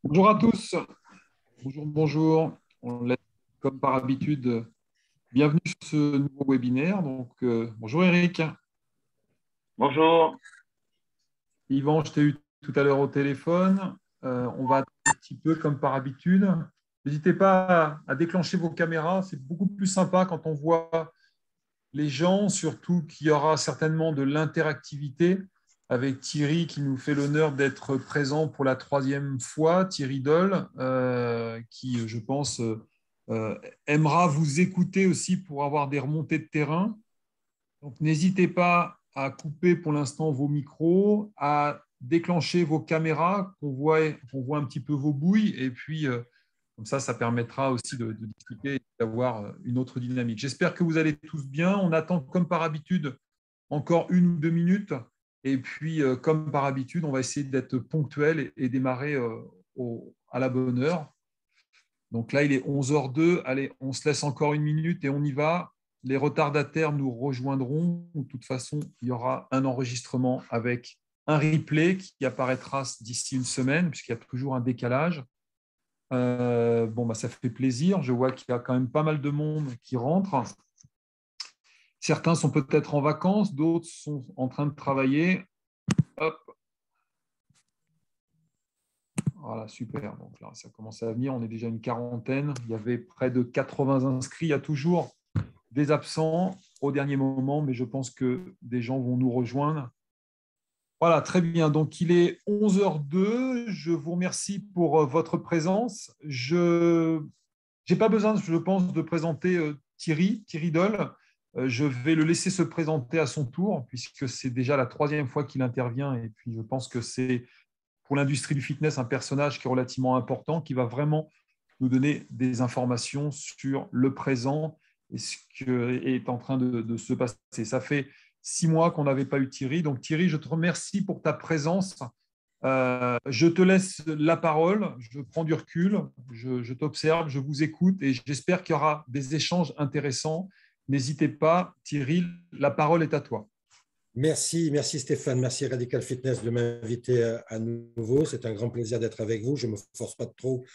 Bonjour à tous. Bonjour, bonjour. On laisse comme par habitude. Bienvenue sur ce nouveau webinaire. Bonjour Eric. Bonjour. Yvan, je t'ai eu tout à l'heure au téléphone. On va attendre un petit peu comme par habitude. N'hésitez pas à déclencher vos caméras. C'est beaucoup plus sympa quand on voit les gens, surtout qu'il y aura certainement de l'interactivité avec Thierry qui nous fait l'honneur d'être présent pour la troisième fois, Thierry Doll, qui, je pense, aimera vous écouter aussi pour avoir des remontées de terrain. Donc, n'hésitez pas à couper pour l'instant vos micros, à déclencher vos caméras, qu'on voit un petit peu vos bouilles, et puis comme ça permettra aussi de discuter et d'avoir une autre dynamique. J'espère que vous allez tous bien. On attend, comme par habitude, encore 1 ou 2 minutes. Et puis, comme par habitude, on va essayer d'être ponctuel et démarrer à la bonne heure. Donc là, il est 11h02. Allez, on se laisse encore 1 minute et on y va. Les retardataires nous rejoindront. De toute façon, il y aura un enregistrement avec un replay qui apparaîtra d'ici une semaine, puisqu'il y a toujours un décalage. Ça fait plaisir. Je vois qu'il y a quand même pas mal de monde qui rentre. Certains sont peut-être en vacances, d'autres sont en train de travailler. Hop. Voilà, super. Donc là, ça commence à venir. On est déjà une quarantaine. Il y avait près de 80 inscrits. Il y a toujours des absents au dernier moment, mais je pense que des gens vont nous rejoindre. Voilà, très bien. Donc, il est 11h02. Je vous remercie pour votre présence. Je n'ai pas besoin, je pense, de présenter Thierry Doll. Je vais le laisser se présenter à son tour, puisque c'est déjà la troisième fois qu'il intervient. Et puis, je pense que c'est, pour l'industrie du fitness, un personnage qui est relativement important, qui va vraiment nous donner des informations sur le présent et ce qui est en train de se passer. Ça fait 6 mois qu'on n'avait pas eu Thierry. Donc, Thierry, je te remercie pour ta présence. Je te laisse la parole, je prends du recul, je t'observe, je vous écoute et j'espère qu'il y aura des échanges intéressants. N'hésitez pas, Thierry, la parole est à toi. Merci Stéphane, merci Radical Fitness de m'inviter à nouveau. C'est un grand plaisir d'être avec vous. Je ne me force pas de trop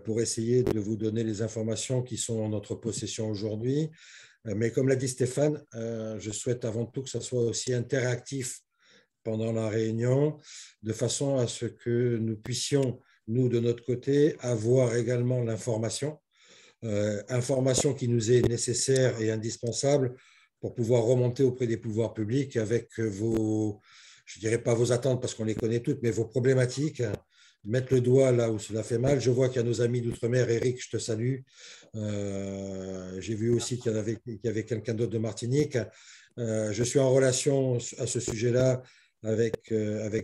pour essayer de vous donner les informations qui sont en notre possession aujourd'hui. Mais comme l'a dit Stéphane, je souhaite avant tout que ça soit aussi interactif pendant la réunion, de façon à ce que nous puissions, nous de notre côté, avoir également l'information, information qui nous est nécessaire et indispensable pour pouvoir remonter auprès des pouvoirs publics avec vos, je ne dirais pas vos attentes parce qu'on les connaît toutes, mais vos problématiques, mettre le doigt là où cela fait mal. Je vois qu'il y a nos amis d'outre-mer. Eric, je te salue. J'ai vu aussi qu'il y avait quelqu'un d'autre de Martinique. Je suis en relation à ce sujet-là avec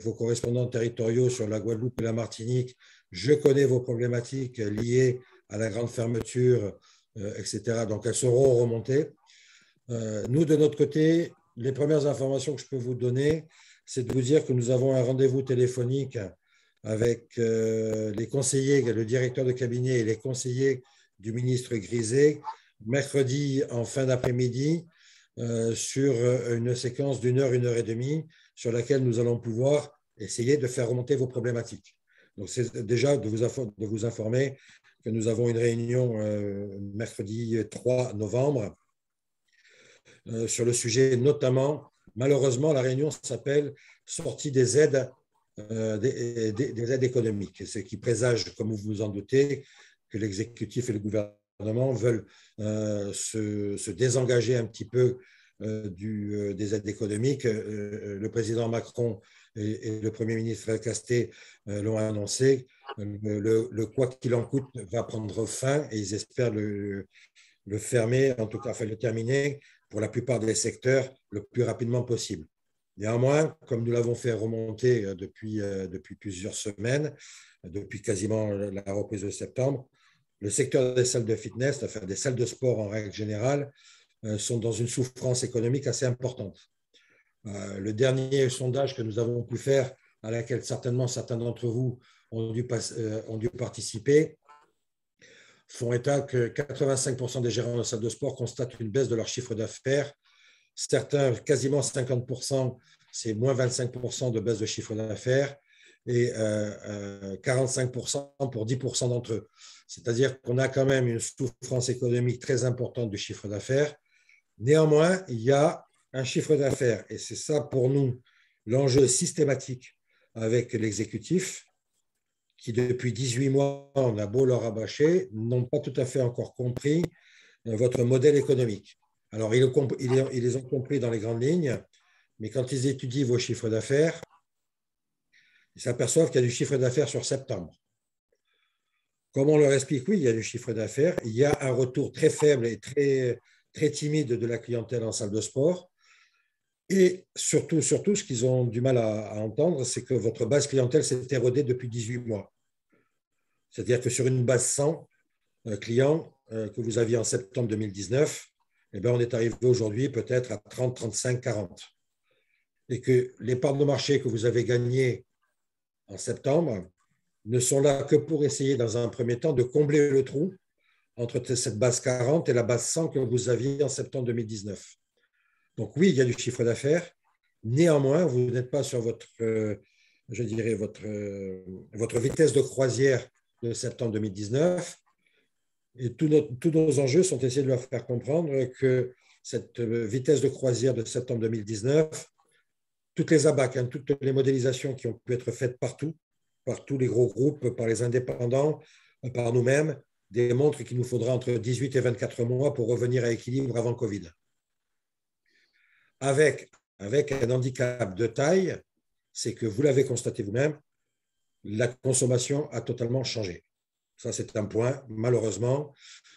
vos correspondants territoriaux sur la Guadeloupe et la Martinique. Je connais vos problématiques liées à la grande fermeture, etc. Donc, elles seront remontées. Nous, de notre côté, les premières informations que je peux vous donner, c'est de vous dire que nous avons un rendez-vous téléphonique avec les conseillers, le directeur de cabinet et les conseillers du ministre Griset, mercredi en fin d'après-midi, sur une séquence d'1 heure, 1 heure et demie, sur laquelle nous allons pouvoir essayer de faire remonter vos problématiques. Donc, c'est déjà de vous informer que nous avons une réunion mercredi 3 novembre sur le sujet, notamment, malheureusement, la réunion s'appelle « Sortie des aides, des aides économiques », ce qui présage, comme vous vous en doutez, que l'exécutif et le gouvernement veulent se désengager un petit peu des aides économiques. Le président Macron et le Premier ministre Castet l'ont annoncé. Le quoi qu'il en coûte va prendre fin et ils espèrent le fermer, en tout cas, enfin le terminer pour la plupart des secteurs le plus rapidement possible. Néanmoins, comme nous l'avons fait remonter depuis plusieurs semaines, depuis quasiment la reprise de septembre, le secteur des salles de fitness, enfin des salles de sport en règle générale, sont dans une souffrance économique assez importante. Le dernier sondage que nous avons pu faire, à laquelle certainement certains d'entre vous ont dû participer, font état que 85% des gérants de salles de sport constatent une baisse de leur chiffre d'affaires. Certains, quasiment 50%, c'est moins 25% de baisse de chiffre d'affaires. et 45% pour 10% d'entre eux. C'est-à-dire qu'on a quand même une souffrance économique très importante du chiffre d'affaires. Néanmoins, il y a un chiffre d'affaires, et c'est ça pour nous l'enjeu systématique avec l'exécutif, qui depuis 18 mois, on a beau leur rabâcher, n'ont pas tout à fait encore compris votre modèle économique. Alors, ils les ont compris dans les grandes lignes, mais quand ils étudient vos chiffres d'affaires, ils s'aperçoivent qu'il y a du chiffre d'affaires sur septembre. Comme on leur explique, oui, il y a du chiffre d'affaires, il y a un retour très faible et très timide de la clientèle en salle de sport. Et surtout, ce qu'ils ont du mal à entendre, c'est que votre base clientèle s'est érodée depuis 18 mois. C'est-à-dire que sur une base 100 clients que vous aviez en septembre 2019, eh bien, on est arrivé aujourd'hui peut-être à 30, 35, 40. Et que les parts de marché que vous avez gagnées en septembre ne sont là que pour essayer, dans un premier temps, de combler le trou entre cette base 40 et la base 100 que vous aviez en septembre 2019. Donc oui, il y a du chiffre d'affaires. Néanmoins, vous n'êtes pas sur votre vitesse de croisière de septembre 2019. Et tous nos enjeux sont d'essayer de leur faire comprendre que cette vitesse de croisière de septembre 2019, toutes les ABAC, toutes les modélisations qui ont pu être faites partout, par tous les gros groupes, par les indépendants, par nous-mêmes, démontrent qu'il nous faudra entre 18 et 24 mois pour revenir à équilibre avant Covid. Avec un handicap de taille, c'est que vous l'avez constaté vous-même, la consommation a totalement changé. Ça, c'est un point, malheureusement,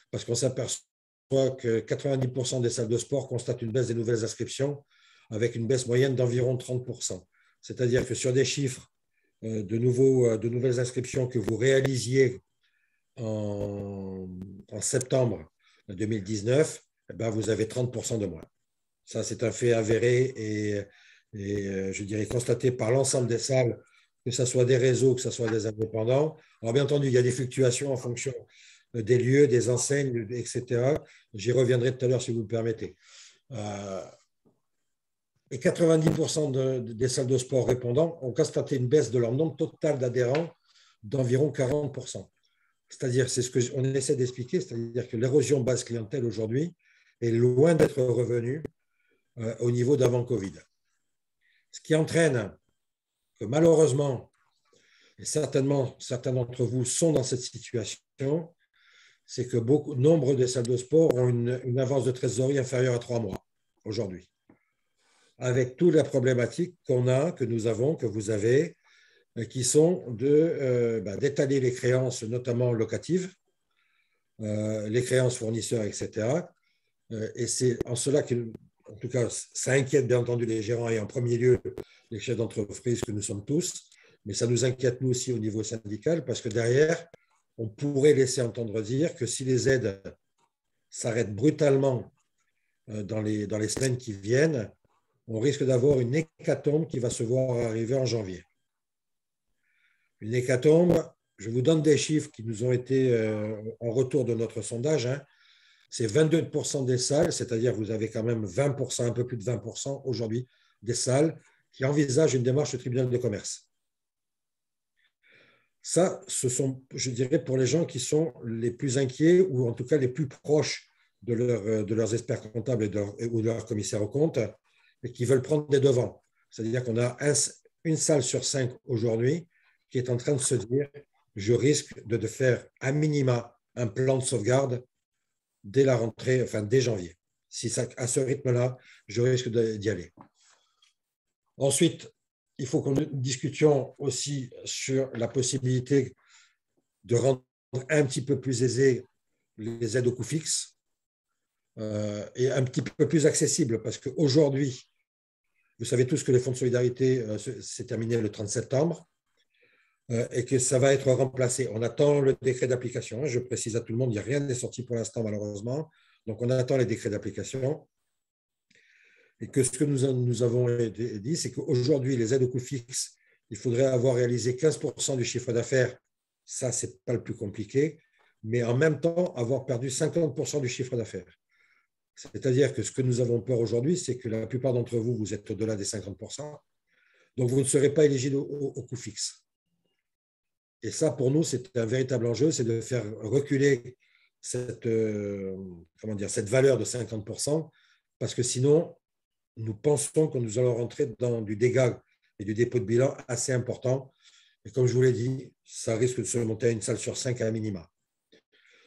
parce qu'on s'aperçoit que 90% des salles de sport constatent une baisse des nouvelles inscriptions avec une baisse moyenne d'environ 30%. C'est-à-dire que sur des chiffres de nouvelles inscriptions que vous réalisiez en septembre 2019, eh ben, vous avez 30% de moins. Ça, c'est un fait avéré et je dirais constaté par l'ensemble des salles, que ce soit des réseaux, que ce soit des indépendants. Alors, bien entendu, il y a des fluctuations en fonction des lieux, des enseignes, etc. J'y reviendrai tout à l'heure si vous le permettez. Et 90% des salles de sport répondants ont constaté une baisse de leur nombre total d'adhérents d'environ 40%. C'est-à-dire, c'est ce qu'on essaie d'expliquer, c'est-à-dire que l'érosion base clientèle aujourd'hui est loin d'être revenue au niveau d'avant Covid. Ce qui entraîne que malheureusement, et certainement certains d'entre vous sont dans cette situation, c'est que nombre de salles de sport ont une avance de trésorerie inférieure à 3 mois aujourd'hui. Avec toute la problématique qu'on a, que nous avons, que vous avez, qui sont d'étaler les créances, notamment locatives, les créances fournisseurs, etc. Et c'est en cela que, en tout cas, ça inquiète bien entendu les gérants et en premier lieu les chefs d'entreprise que nous sommes tous, mais ça nous inquiète nous aussi au niveau syndical parce que derrière, on pourrait laisser entendre dire que si les aides s'arrêtent brutalement dans les semaines qui viennent, on risque d'avoir une hécatombe qui va se voir arriver en janvier. Une hécatombe, je vous donne des chiffres qui nous ont été en retour de notre sondage, c'est 22% des salles, c'est-à-dire vous avez quand même 20%, un peu plus de 20% aujourd'hui des salles qui envisagent une démarche au tribunal de commerce. Ça, ce sont, je dirais, pour les gens qui sont les plus inquiets ou en tout cas les plus proches de leurs experts comptables ou de leurs commissaires aux comptes et qui veulent prendre des devants. C'est-à-dire qu'on a une salle sur 5 aujourd'hui qui est en train de se dire je risque de faire à minima un plan de sauvegarde dès la rentrée, enfin dès janvier. Si ça, à ce rythme-là, je risque d'y aller. Ensuite, il faut que nous discutions aussi sur la possibilité de rendre un petit peu plus aisé les aides au coût fixe et un petit peu plus accessible parce qu'aujourd'hui, vous savez tous que les fonds de solidarité s'est terminé le 30 septembre et que ça va être remplacé. On attend le décret d'application. Je précise à tout le monde, il n'y a rien n'est sorti pour l'instant malheureusement. Donc on attend les décrets d'application. Et que ce que nous avons dit, c'est qu'aujourd'hui, les aides au coût fixe, il faudrait avoir réalisé 15% du chiffre d'affaires. Ça, ce n'est pas le plus compliqué. Mais en même temps, avoir perdu 50% du chiffre d'affaires. C'est-à-dire que ce que nous avons peur aujourd'hui, c'est que la plupart d'entre vous, vous êtes au-delà des 50%. Donc, vous ne serez pas éligible au coût fixe. Et ça, pour nous, c'est un véritable enjeu, c'est de faire reculer cette valeur de 50%, parce que sinon, nous pensons que nous allons rentrer dans du dégât et du dépôt de bilan assez important. Et comme je vous l'ai dit, ça risque de se monter à une salle sur 5 à minima.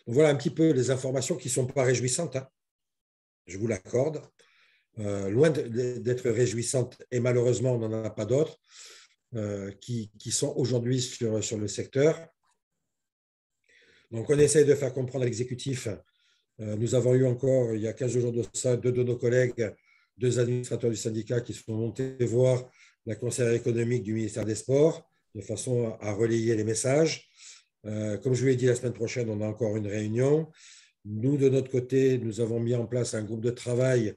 Donc voilà un petit peu les informations qui ne sont pas réjouissantes, hein, je vous l'accorde. Loin d'être réjouissantes, et malheureusement, on n'en a pas d'autres, qui sont aujourd'hui sur le secteur. Donc, on essaye de faire comprendre à l'exécutif. Nous avons eu encore, il y a 15 jours de ça, deux de nos collègues, deux administrateurs du syndicat qui sont montés voir la conseillère économique du ministère des Sports de façon à relayer les messages. Comme je vous l'ai dit, la semaine prochaine, on a encore une réunion. Nous, de notre côté, nous avons mis en place un groupe de travail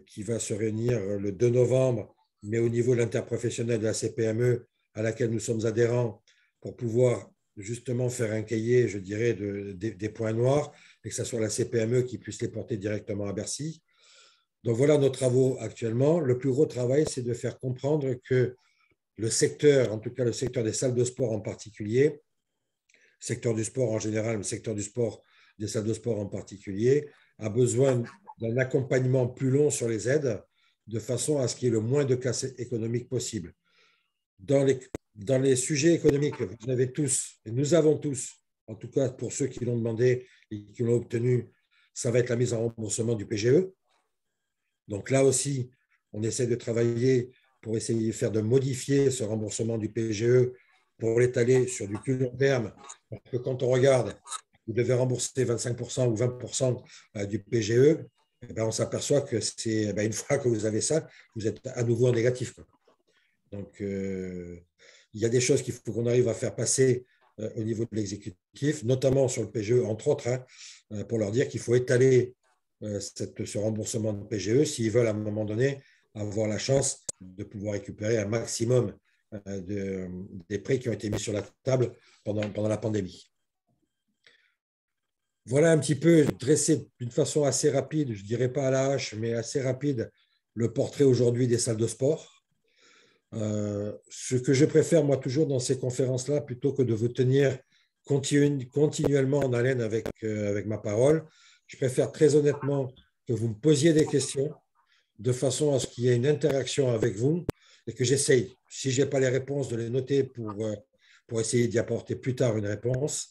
qui va se réunir le 2 novembre, mais au niveau de l'interprofessionnel de la CPME, à laquelle nous sommes adhérents, pour pouvoir justement faire un cahier, je dirais, des points noirs, et que ce soit la CPME qui puisse les porter directement à Bercy. Donc voilà nos travaux actuellement. Le plus gros travail, c'est de faire comprendre que le secteur, en tout cas le secteur des salles de sport en particulier, secteur du sport en général, mais secteur du sport, des salles de sport en particulier, a besoin d'un accompagnement plus long sur les aides, de façon à ce qu'il y ait le moins de casse économique possible. Dans les sujets économiques, vous avez tous, et nous avons tous, en tout cas pour ceux qui l'ont demandé et qui l'ont obtenu, ça va être la mise en remboursement du PGE. Donc là aussi, on essaie de travailler pour essayer de modifier ce remboursement du PGE pour l'étaler sur du plus long terme. Parce que quand on regarde, vous devez rembourser 25% ou 20% du PGE, eh bien on s'aperçoit que c'est une fois que vous avez ça, vous êtes à nouveau en négatif, quoi. Donc, il y a des choses qu'il faut qu'on arrive à faire passer au niveau de l'exécutif, notamment sur le PGE, entre autres, hein, pour leur dire qu'il faut étaler ce remboursement de PGE s'ils veulent à un moment donné avoir la chance de pouvoir récupérer un maximum des prêts qui ont été mis sur la table pendant la pandémie. Voilà un petit peu dressé d'une façon assez rapide, je ne dirais pas à la hache, mais assez rapide, le portrait aujourd'hui des salles de sport. Ce que je préfère, moi, toujours dans ces conférences-là, plutôt que de vous tenir continuellement en haleine avec ma parole, je préfère très honnêtement que vous me posiez des questions de façon à ce qu'il y ait une interaction avec vous et que j'essaye, si je n'ai pas les réponses, de les noter pour essayer d'y apporter plus tard une réponse,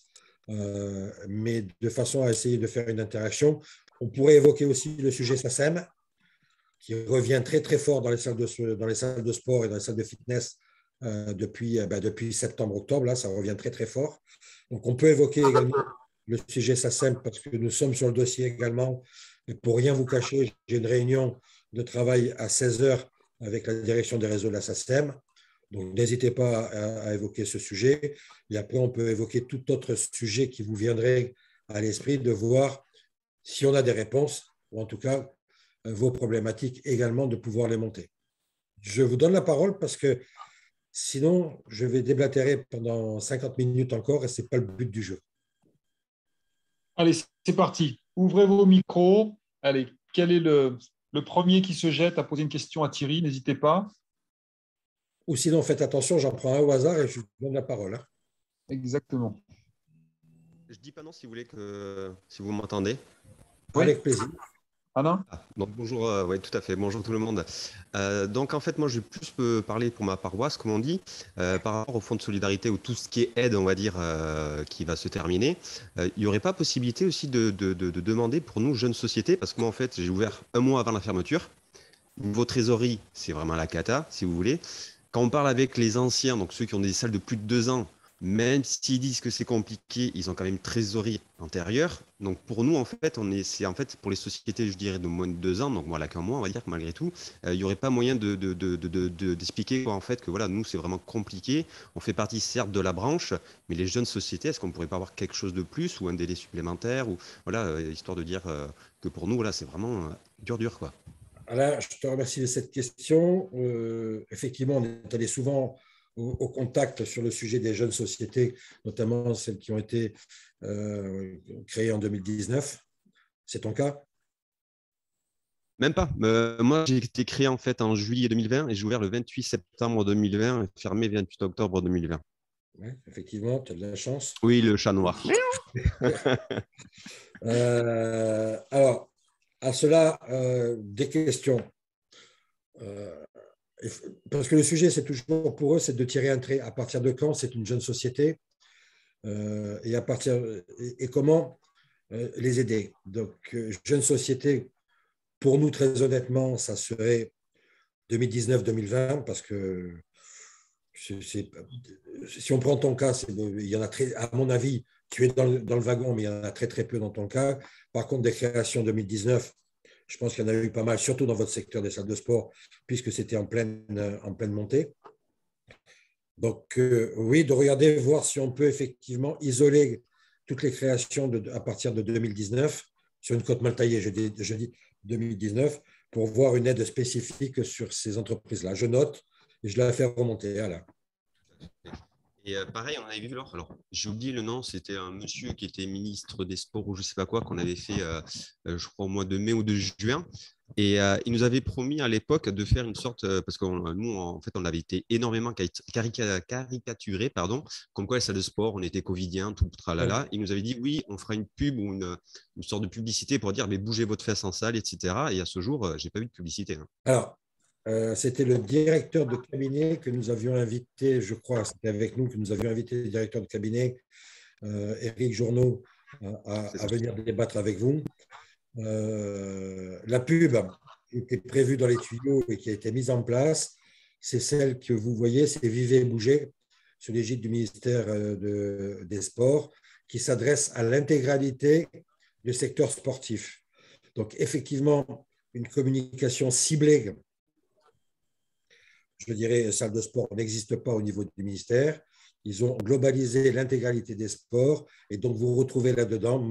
mais de façon à essayer de faire une interaction. On pourrait évoquer aussi le sujet SACEM, qui revient très, très fort dans les salles de sport et dans les salles de fitness depuis septembre-octobre. Là, ça revient très, très fort. Donc, on peut évoquer également le sujet SACEM parce que nous sommes sur le dossier également. Et pour rien vous cacher, j'ai une réunion de travail à 16 heures avec la direction des réseaux de la SACEM. Donc, n'hésitez pas à évoquer ce sujet. Et après, on peut évoquer tout autre sujet qui vous viendrait à l'esprit, de voir si on a des réponses, ou en tout cas, vos problématiques également, de pouvoir les monter. Je vous donne la parole parce que sinon, je vais déblatérer pendant 50 minutes encore et ce n'est pas le but du jeu. Allez, c'est parti. Ouvrez vos micros. Allez, quel est le premier qui se jette à poser une question à Thierry? N'hésitez pas. Ou sinon, faites attention, j'en prends un au hasard et je vous donne la parole. Hein. Exactement. Je dis pas non si vous voulez si vous m'entendez. Oui. Avec plaisir. Alain? Donc bonjour, oui tout à fait, bonjour tout le monde. Donc en fait moi je vais plus parler pour ma paroisse comme on dit, par rapport au fonds de solidarité ou tout ce qui est aide on va dire qui va se terminer. Il n'y aurait pas possibilité aussi de demander pour nous jeunes sociétés, parce que moi en fait j'ai ouvert un mois avant la fermeture. Niveau trésorerie c'est vraiment la cata si vous voulez. Quand on parle avec les anciens, donc ceux qui ont des salles de plus de 2 ans, même s'ils disent que c'est compliqué, ils ont quand même une trésorerie antérieure. Donc pour nous, en fait, c'est en fait pour les sociétés, je dirais, de moins de 2 ans, donc voilà qu'un mois, on va dire, malgré tout, il n'y aurait pas moyen d'expliquer en fait que voilà, nous, c'est vraiment compliqué. On fait partie certes de la branche, mais les jeunes sociétés, est-ce qu'on ne pourrait pas avoir quelque chose de plus ou un délai supplémentaire ou voilà, histoire de dire que pour nous, voilà, c'est vraiment dur, quoi. Alain, je te remercie de cette question. Effectivement, on est allé souvent au contact sur le sujet des jeunes sociétés, notamment celles qui ont été créées en 2019. C'est ton cas? Même pas. Moi, j'ai été créé en fait en juillet 2020 et j'ai ouvert le 28 septembre 2020 et fermé le 28 octobre 2020. Ouais, effectivement, tu as de la chance. Oui, le chat noir. Alors, à cela, des questions. Parce que le sujet, c'est toujours pour eux, c'est de tirer un trait. À partir de quand c'est une jeune société et, et comment les aider. Donc, jeune société, pour nous, très honnêtement, ça serait 2019-2020 parce que si on prend ton cas, il y en a à mon avis, tu es dans le wagon, mais il y en a très très peu dans ton cas. Par contre, des créations 2019, je pense qu'il y en a eu pas mal, surtout dans votre secteur des salles de sport, puisque c'était en pleine montée. Donc, oui, de regarder, voir si on peut effectivement isoler toutes les créations à partir de 2019 sur une cote mal taillée, je dis 2019, pour voir une aide spécifique sur ces entreprises-là. Je note et je la fais remonter. Voilà. Et pareil, on avait vu alors j'ai oublié le nom, c'était un monsieur qui était ministre des Sports ou je ne sais pas quoi, qu'on avait fait, je crois, au mois de mai ou de juin. Et il nous avait promis à l'époque de faire une sorte, parce que nous, en fait, on avait été énormément caricaturés, pardon, comme quoi les salles de sport, on était covidiens, tout tralala. Il nous avait dit, oui, on fera une pub ou une sorte de publicité pour dire, mais bougez votre fesse en salle, etc. Et à ce jour, je n'ai pas vu de publicité. Hein. Alors, c'était le directeur de cabinet que nous avions invité, je crois, c'était avec nous que nous avions invité le directeur de cabinet, Éric Journeau, à venir débattre avec vous. La pub qui était prévue dans les tuyaux et qui a été mise en place, c'est celle que vous voyez, c'est Vivez et Bougez, sous l'égide du ministère des Sports, qui s'adresse à l'intégralité du secteur sportif. Donc, effectivement, une communication ciblée, je dirais, salle de sport n'existe pas au niveau du ministère. Ils ont globalisé l'intégralité des sports et donc vous vous retrouvez là-dedans.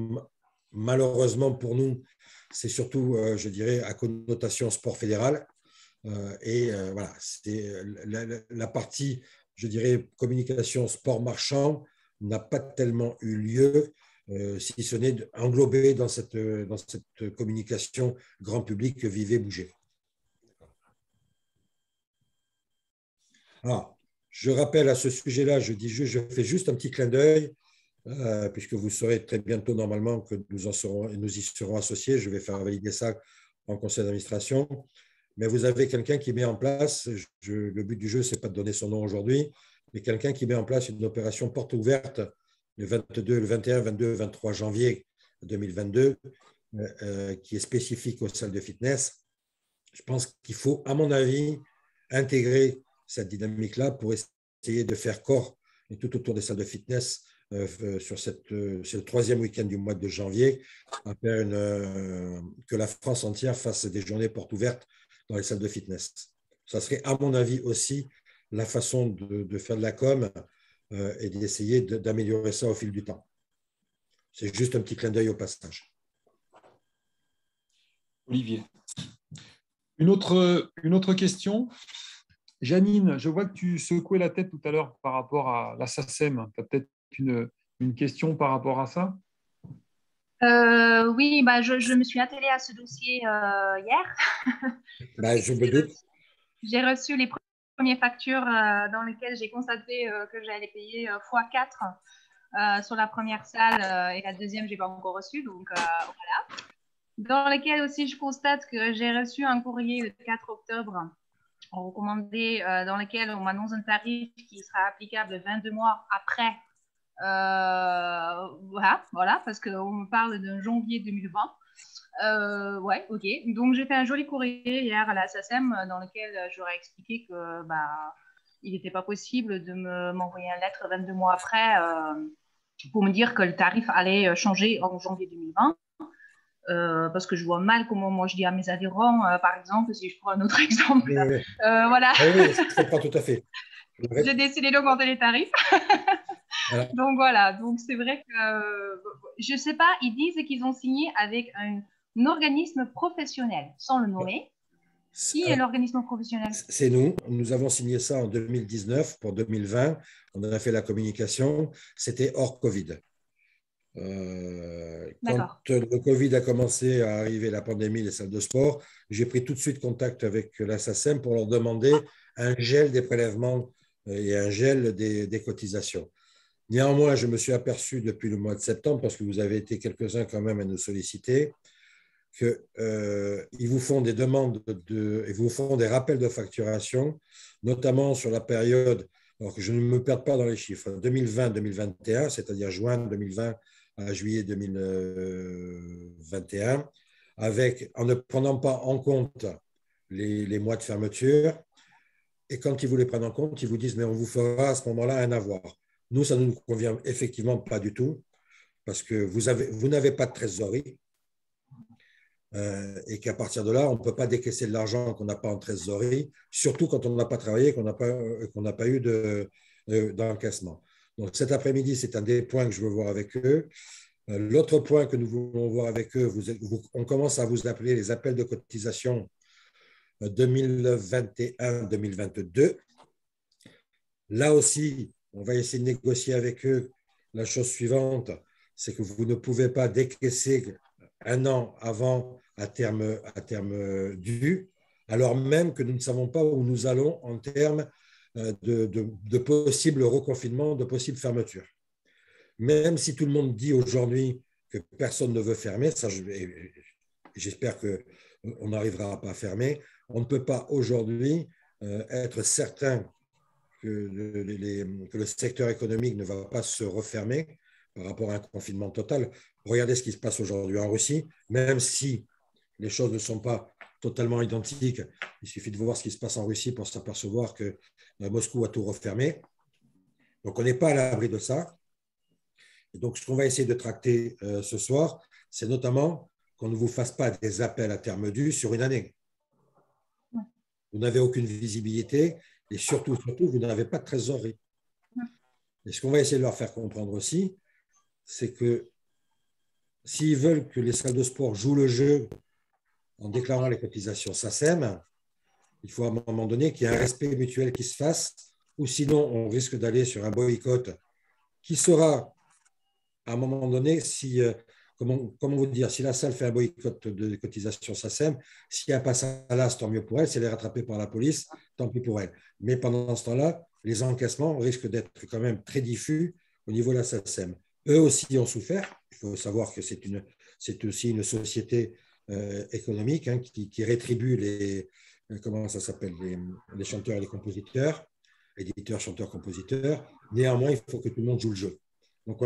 Malheureusement pour nous, c'est surtout, je dirais, à connotation sport fédéral. Voilà, c'est la partie, je dirais, communication sport marchand n'a pas tellement eu lieu, si ce n'est englobé dans cette communication grand public que Vivez, Bougez. Ah, je rappelle à ce sujet-là, je fais juste un petit clin d'œil, puisque vous saurez très bientôt normalement que nous y serons associés. Je vais faire valider ça en conseil d'administration. Mais vous avez quelqu'un qui met en place, le but du jeu, ce n'est pas de donner son nom aujourd'hui, mais quelqu'un qui met en place une opération porte ouverte le 21, 22, 23 janvier 2022, qui est spécifique aux salles de fitness. Je pense qu'il faut, à mon avis, intégrer cette dynamique-là pour essayer de faire corps et tout autour des salles de fitness sur c'est le troisième week-end du mois de janvier, après que la France entière fasse des journées portes ouvertes dans les salles de fitness. Ça serait, à mon avis, aussi la façon de faire de la com et d'essayer d'améliorer ça au fil du temps. C'est juste un petit clin d'œil au passage. Olivier. Une autre question. Janine, je vois que tu secouais la tête tout à l'heure par rapport à la SACEM. Tu as peut-être une question par rapport à ça? Oui, je me suis attelée à ce dossier hier. Je me doute. J'ai reçu les premières factures dans lesquelles j'ai constaté que j'allais payer x4 sur la première salle et la deuxième, je n'ai pas encore reçu. Donc, voilà. Dans lesquelles aussi, je constate que j'ai reçu un courrier le 4 octobre recommandé dans lequel on m'annonce un tarif qui sera applicable 22 mois après. Voilà, parce qu'on me parle d'un janvier 2020. Ouais, ok. Donc, j'ai fait un joli courrier hier à la SACEM dans lequel j'aurais expliqué que il n'était pas possible de m'envoyer une lettre 22 mois après pour me dire que le tarif allait changer en janvier 2020. Parce que je vois mal comment moi je dis à mes adhérents, par exemple, si je prends un autre exemple. Oui. Voilà. Oui, je comprends tout à fait. J'ai décidé d'augmenter les tarifs. Voilà. Donc voilà, donc c'est vrai que je ne sais pas, ils disent qu'ils ont signé avec un organisme professionnel, sans le nommer. Qui est l'organisme professionnel? C'est nous. Nous avons signé ça en 2019 pour 2020. On a fait la communication. C'était hors Covid. Quand le Covid a commencé à arriver, la pandémie, les salles de sport, j'ai pris tout de suite contact avec la SACEM pour leur demander un gel des prélèvements et un gel des cotisations. Néanmoins, je me suis aperçu depuis le mois de septembre, parce que vous avez été quelques-uns quand même à nous solliciter, qu'ils vous font des demandes, ils vous font des rappels de facturation, notamment sur la période, alors que je ne me perds pas dans les chiffres, 2020-2021, c'est-à-dire juin 2020 à juillet 2021, en ne prenant pas en compte les mois de fermeture. Et quand ils vous les prennent en compte, ils vous disent, mais on vous fera à ce moment-là un avoir. Nous, ça ne nous convient effectivement pas du tout, parce que vous n'avez pas de trésorerie, et qu'à partir de là, on ne peut pas décaisser de l'argent qu'on n'a pas en trésorerie, surtout quand on n'a pas travaillé, qu'on n'a pas eu d'encaissement. Donc cet après-midi, c'est un des points que je veux voir avec eux. L'autre point que nous voulons voir avec eux, on commence à vous appeler les appels de cotisation 2021-2022. Là aussi, on va essayer de négocier avec eux la chose suivante, c'est que vous ne pouvez pas décaisser un an avant à terme dû, alors même que nous ne savons pas où nous allons en termes de possible reconfinement, de possible fermeture. Même si tout le monde dit aujourd'hui que personne ne veut fermer, ça, j'espère qu'on n'arrivera pas à fermer, on ne peut pas aujourd'hui être certain que le secteur économique ne va pas se refermer par rapport à un confinement total. Regardez ce qui se passe aujourd'hui en Russie, même si les choses ne sont pas totalement identiques. Il suffit de voir ce qui se passe en Russie pour s'apercevoir que Moscou a tout refermé. Donc, on n'est pas à l'abri de ça. Et donc, ce qu'on va essayer de tracter ce soir, c'est notamment qu'on ne vous fasse pas des appels à terme dû sur une année. Vous n'avez aucune visibilité et surtout, vous n'avez pas de trésorerie. Et ce qu'on va essayer de leur faire comprendre aussi, c'est que s'ils veulent que les salles de sport jouent le jeu en déclarant les cotisations SACEM, il faut à un moment donné qu'il y ait un respect mutuel qui se fasse, ou sinon on risque d'aller sur un boycott qui sera, à un moment donné, comment vous dire, si la salle fait un boycott de cotisation SACEM, si elle passe à l'as, tant mieux pour elle. Si elle est rattrapée par la police, tant pis pour elle. Mais pendant ce temps-là, les encaissements risquent d'être quand même très diffus au niveau de la SACEM. Eux aussi ont souffert. Il faut savoir que c'est aussi une société économique qui rétribue les chanteurs et les compositeurs, éditeurs, chanteurs, compositeurs. Néanmoins, il faut que tout le monde joue le jeu. Donc,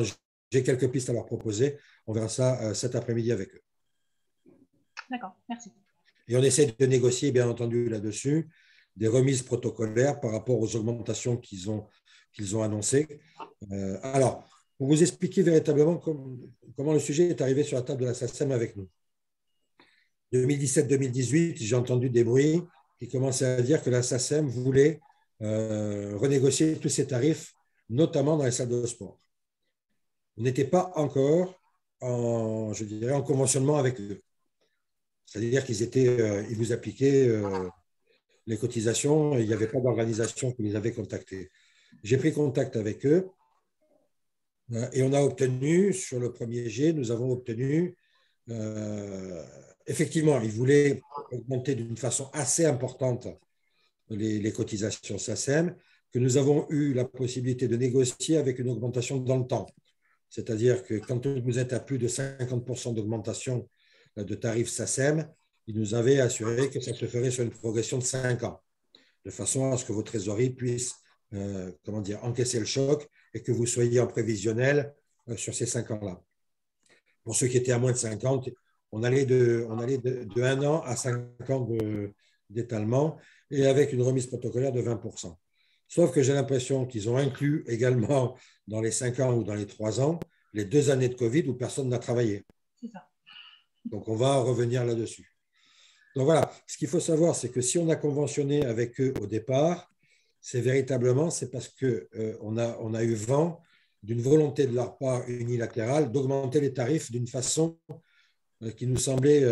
j'ai quelques pistes à leur proposer. On verra ça cet après-midi avec eux. D'accord, merci. Et on essaie de négocier, bien entendu, là-dessus, des remises protocolaires par rapport aux augmentations qu'ils ont annoncées. Alors, pour vous expliquer véritablement comment le sujet est arrivé sur la table de la SACEM avec nous. 2017-2018, j'ai entendu des bruits qui commençaient à dire que la SACEM voulait renégocier tous ses tarifs, notamment dans les salles de sport. On n'était pas encore en conventionnement avec eux. C'est-à-dire ils vous appliquaient les cotisations et il n'y avait pas d'organisation qui les avait contactés. J'ai pris contact avec eux et on a obtenu, sur le premier jet, nous avons obtenu, effectivement, ils voulaient augmenter d'une façon assez importante les cotisations SACEM, que nous avons eu la possibilité de négocier avec une augmentation dans le temps. C'est-à-dire que quand vous êtes à plus de 50% d'augmentation de tarifs SACEM, ils nous avaient assuré que ça se ferait sur une progression de 5 ans, de façon à ce que vos trésoreries puissent encaisser le choc et que vous soyez en prévisionnel sur ces 5 ans-là. Pour ceux qui étaient à moins de 50, on allait de 1 an à 5 ans d'étalement et avec une remise protocolaire de 20%. Sauf que j'ai l'impression qu'ils ont inclus également dans les 5 ans ou dans les 3 ans les 2 années de Covid où personne n'a travaillé. C'est ça. Donc, on va revenir là-dessus. Donc, voilà. Ce qu'il faut savoir, c'est que si on a conventionné avec eux au départ, c'est parce qu'on a eu vent d'une volonté de leur part unilatérale d'augmenter les tarifs d'une façon qui nous semblait…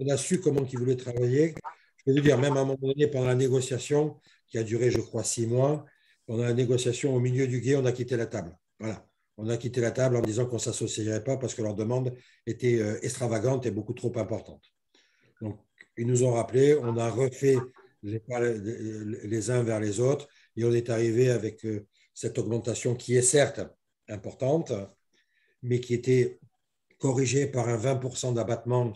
on a su comment ils voulaient travailler. Je peux vous dire, même à un moment donné, pendant la négociation, qui a duré, je crois, 6 mois, pendant la négociation au milieu du gué, on a quitté la table. Voilà. On a quitté la table en disant qu'on ne s'associerait pas parce que leur demande était extravagante et beaucoup trop importante. Donc, ils nous ont rappelé, on a refait les uns vers les autres Et on est arrivé avec cette augmentation qui est certes importante, mais qui était corrigée par un 20% d'abattement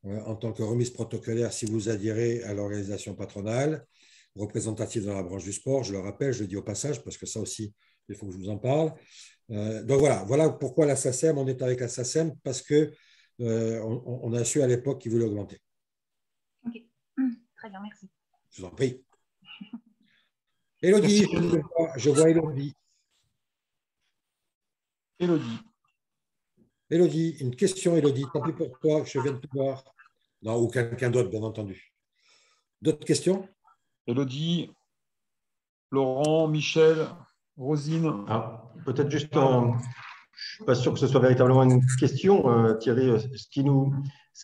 en tant que remise protocolaire si vous adhérez à l'organisation patronale représentative dans la branche du sport. Je le rappelle, je le dis au passage, parce que ça aussi, il faut que je vous en parle. Donc voilà pourquoi la SACEM, on est avec la SACEM, parce qu'on on a su à l'époque qu'ils voulaient augmenter. Ok, très bien, merci. Je vous en prie. Élodie, je vois Élodie. Élodie, une question, Élodie. Tant pis pour toi, je viens de te voir. Non, ou quelqu'un d'autre, bien entendu. D'autres questions? Élodie, Laurent, Michel, Rosine. Peut-être juste, je ne suis pas sûr que ce soit véritablement une question, Thierry. Ce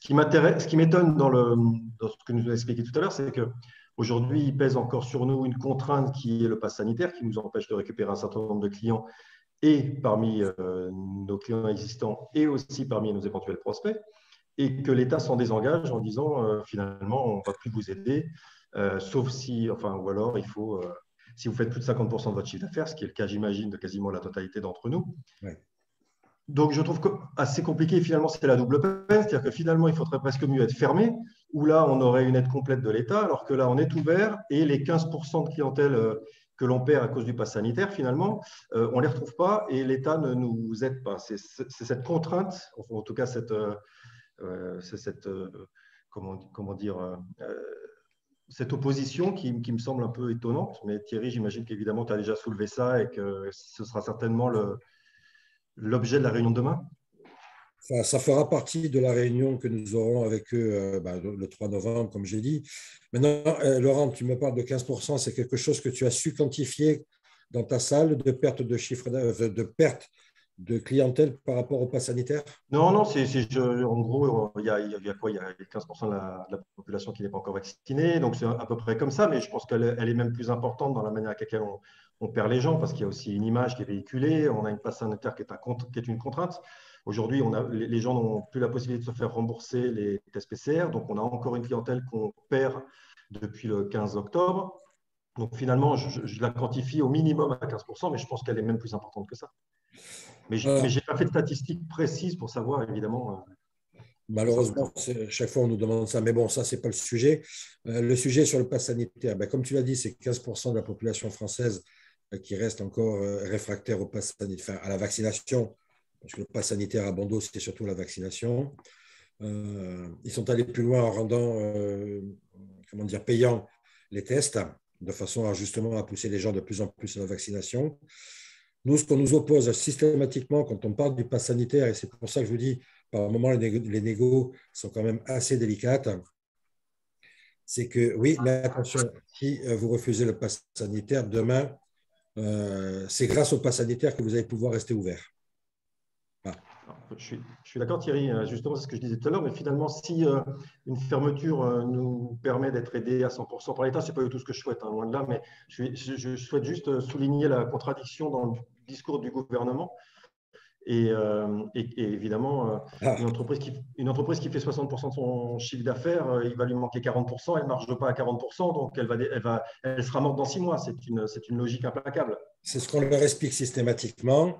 qui m'étonne dans ce que nous a expliqué tout à l'heure, c'est qu'aujourd'hui, il pèse encore sur nous une contrainte qui est le pass sanitaire, qui nous empêche de récupérer un certain nombre de clients, et parmi nos clients existants, et aussi parmi nos éventuels prospects, et que l'État s'en désengage en disant finalement, on ne va plus vous aider, sauf si, ou alors il faut, si vous faites plus de 50% de votre chiffre d'affaires, ce qui est le cas, j'imagine, de quasiment la totalité d'entre nous. Ouais. Donc, je trouve assez compliqué. Finalement, c'est la double peine. C'est-à-dire que finalement, il faudrait presque mieux être fermé, où là, on aurait une aide complète de l'État, alors que là, on est ouvert et les 15% de clientèle que l'on perd à cause du pass sanitaire, finalement, on ne les retrouve pas et l'État ne nous aide pas. C'est cette contrainte, en tout cas, cette opposition qui me semble un peu étonnante. Mais Thierry, j'imagine qu'évidemment, tu as déjà soulevé ça et que ce sera certainement l'objet de la réunion de demain. Ça fera partie de la réunion que nous aurons avec eux le 3 novembre, comme j'ai dit. Maintenant, Laurent, tu me parles de 15%, c'est quelque chose que tu as su quantifier dans ta salle de perte de chiffre, de perte de clientèle par rapport au pass sanitaire? Non, en gros, il y a quoi? Il y a 15% de la population qui n'est pas encore vaccinée, donc c'est à peu près comme ça, mais je pense qu'elle est même plus importante dans la manière avec laquelle on perd les gens, parce qu'il y a aussi une image qui est véhiculée, on a une passe sanitaire qui est une contrainte. Aujourd'hui, les gens n'ont plus la possibilité de se faire rembourser les tests PCR, donc on a encore une clientèle qu'on perd depuis le 15 octobre. Donc finalement, je la quantifie au minimum à 15%, mais je pense qu'elle est même plus importante que ça. Mais je n'ai pas fait de statistiques précises pour savoir, évidemment. Malheureusement, chaque fois, on nous demande ça. Mais bon, ça, ce n'est pas le sujet. Le sujet sur le pass sanitaire, comme tu l'as dit, c'est 15% de la population française qui reste encore réfractaire au pass sanitaire, à la vaccination. Parce que le pass sanitaire à bandeau, c'était surtout la vaccination. Ils sont allés plus loin en rendant payants les tests, de façon justement à pousser les gens de plus en plus à la vaccination. Nous, ce qu'on nous oppose systématiquement quand on parle du pass sanitaire, et c'est pour ça que je vous dis, par moment, les négos sont quand même assez délicates, c'est que, oui, mais attention, si vous refusez le pass sanitaire, demain, c'est grâce au pass sanitaire que vous allez pouvoir rester ouvert. Je suis d'accord, Thierry. Justement, c'est ce que je disais tout à l'heure. Mais finalement, si une fermeture nous permet d'être aidé à 100% par l'État, ce n'est pas du tout ce que je souhaite, loin de là. Mais je souhaite juste souligner la contradiction dans le discours du gouvernement. Et évidemment, une entreprise qui fait 60% de son chiffre d'affaires, il va lui manquer 40%. Elle ne marche pas à 40%, donc elle sera morte dans 6 mois. C'est une logique implacable. C'est ce qu'on leur explique systématiquement.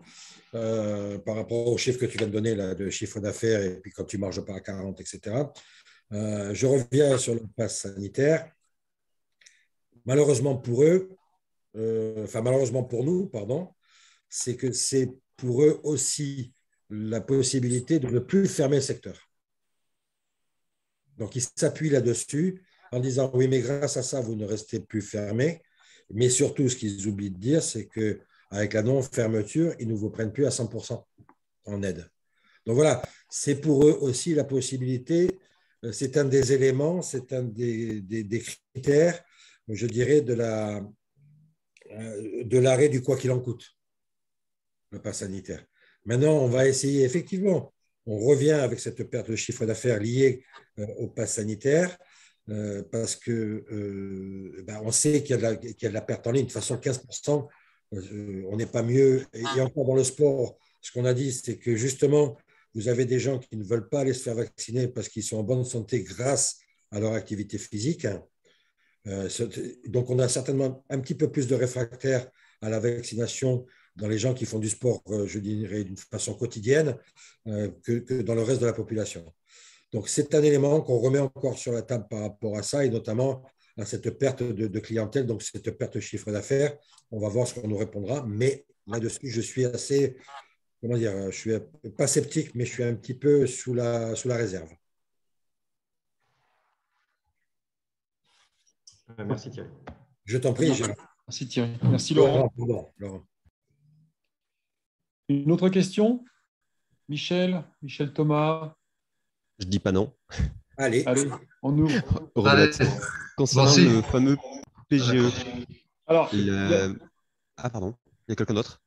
Par rapport au chiffre que tu viens de donner, là, de chiffre d'affaires, et puis quand tu ne marches pas à 40, etc. Je reviens sur le pass sanitaire. Malheureusement pour eux, malheureusement pour nous, pardon, c'est que c'est pour eux aussi la possibilité de ne plus fermer le secteur. Donc, ils s'appuient là-dessus en disant, oui, mais grâce à ça, vous ne restez plus fermés. Mais surtout, ce qu'ils oublient de dire, c'est que avec la non-fermeture, ils ne vous prennent plus à 100% en aide. Donc voilà, c'est pour eux aussi la possibilité, c'est un des éléments, c'est un des critères, je dirais, de l'arrêt du quoi qu'il en coûte, le pass sanitaire. Maintenant, on va essayer, effectivement, on revient avec cette perte de chiffre d'affaires liée au pass sanitaire, parce que on sait qu'il y a de la perte en ligne. De toute façon, 15%, on n'est pas mieux. Et encore dans le sport, ce qu'on a dit, c'est que justement, vous avez des gens qui ne veulent pas aller se faire vacciner parce qu'ils sont en bonne santé grâce à leur activité physique. Donc, on a certainement un petit peu plus de réfractaires à la vaccination dans les gens qui font du sport, je dirais, d'une façon quotidienne, que dans le reste de la population. Donc, c'est un élément qu'on remet encore sur la table par rapport à ça, et notamment à cette perte de clientèle, donc cette perte de chiffre d'affaires. On va voir ce qu'on nous répondra, mais là-dessus, je suis assez, comment dire, je suis pas sceptique, mais je suis un petit peu sous la réserve. Merci Thierry. Je t'en prie, Gérard. Merci Thierry. Merci Laurent. Laurent. Une autre question? Michel Thomas? Je dis pas non. Allez, on ouvre. Concernant le fameux PGE. Alors, ah pardon, il y a quelqu'un d'autre?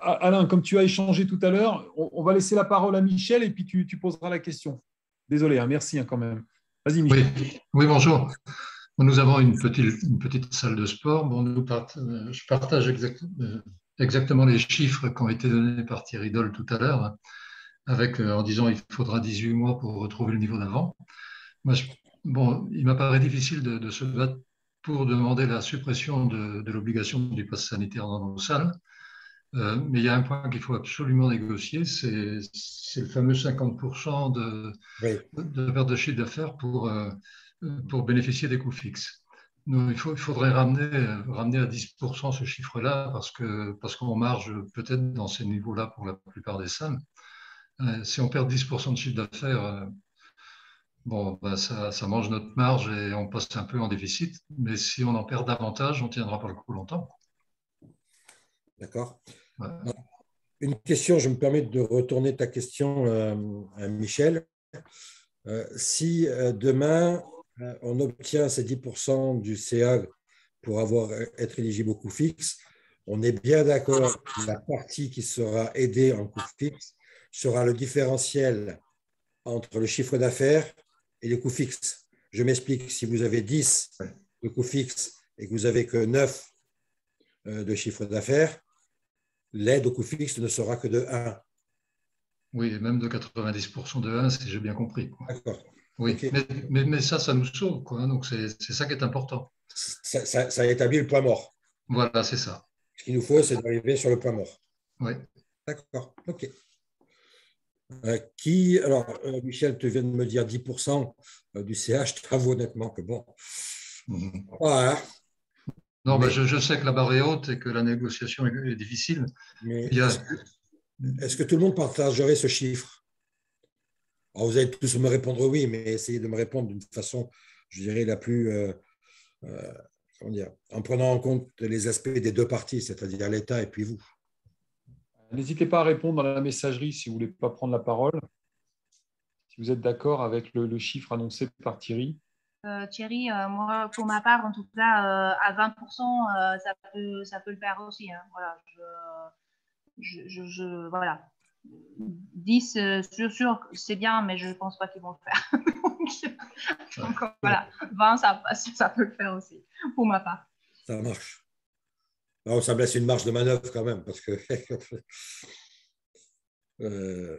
Alain, comme tu as échangé tout à l'heure, on va laisser la parole à Michel et puis tu poseras la question. Désolé, merci quand même. Vas-y Michel. Oui, bonjour. Nous avons une petite salle de sport. Bon, je partage exactement les chiffres qui ont été donnés par Thierry Doll tout à l'heure, en disant qu'il faudra 18 mois pour retrouver le niveau d'avant. Il m'apparaît difficile de se battre pour demander la suppression de l'obligation du pass sanitaire dans nos salles. Mais il y a un point qu'il faut absolument négocier, c'est le fameux 50% de perte de chiffre d'affaires pour bénéficier des coûts fixes. Nous, il faudrait ramener à 10% ce chiffre-là parce qu'on marge peut-être dans ces niveaux-là pour la plupart des salles. Si on perd 10% de chiffre d'affaires, ça mange notre marge et on passe un peu en déficit. Mais si on en perd davantage, on ne tiendra pas le coup longtemps. D'accord. Ouais. Une question, je me permets de retourner ta question à Michel. Si demain, on obtient ces 10% du CA pour être éligible au coût fixe, on est bien d'accord que la partie qui sera aidée en coût fixe sera le différentiel entre le chiffre d'affaires et les coûts fixes. Je m'explique, si vous avez 10 de coûts fixes et que vous n'avez que 9 de chiffre d'affaires, l'aide au coût fixe ne sera que de 1. Oui, et même de 90% de 1, si j'ai bien compris. D'accord. Oui, okay. mais ça nous sauve, quoi. Donc, c'est ça qui est important. Ça établit le point mort. Voilà, c'est ça. Ce qu'il nous faut, c'est d'arriver sur le point mort. Oui. D'accord, OK. Michel, tu viens de me dire 10% du CH, je t'avoue honnêtement que bon. Voilà. Non, mais je sais que la barre est haute et que la négociation est difficile. Mais est-ce que tout le monde partagerait ce chiffre? Alors, vous allez tous me répondre oui, mais essayez de me répondre d'une façon, je dirais, la plus, comment dire, en prenant en compte les aspects des deux parties, c'est-à-dire l'État et puis vous. N'hésitez pas à répondre dans la messagerie si vous ne voulez pas prendre la parole. Si vous êtes d'accord avec le chiffre annoncé par Thierry. Thierry, moi, pour ma part, en tout cas, à 20%, ça peut le faire aussi. Hein. Voilà, voilà. 10, sûr, c'est bien, mais je ne pense pas qu'ils vont le faire. donc, voilà, 20, ça peut le faire aussi, pour ma part. Ça marche. Alors, ça me laisse une marge de manœuvre quand même, parce que…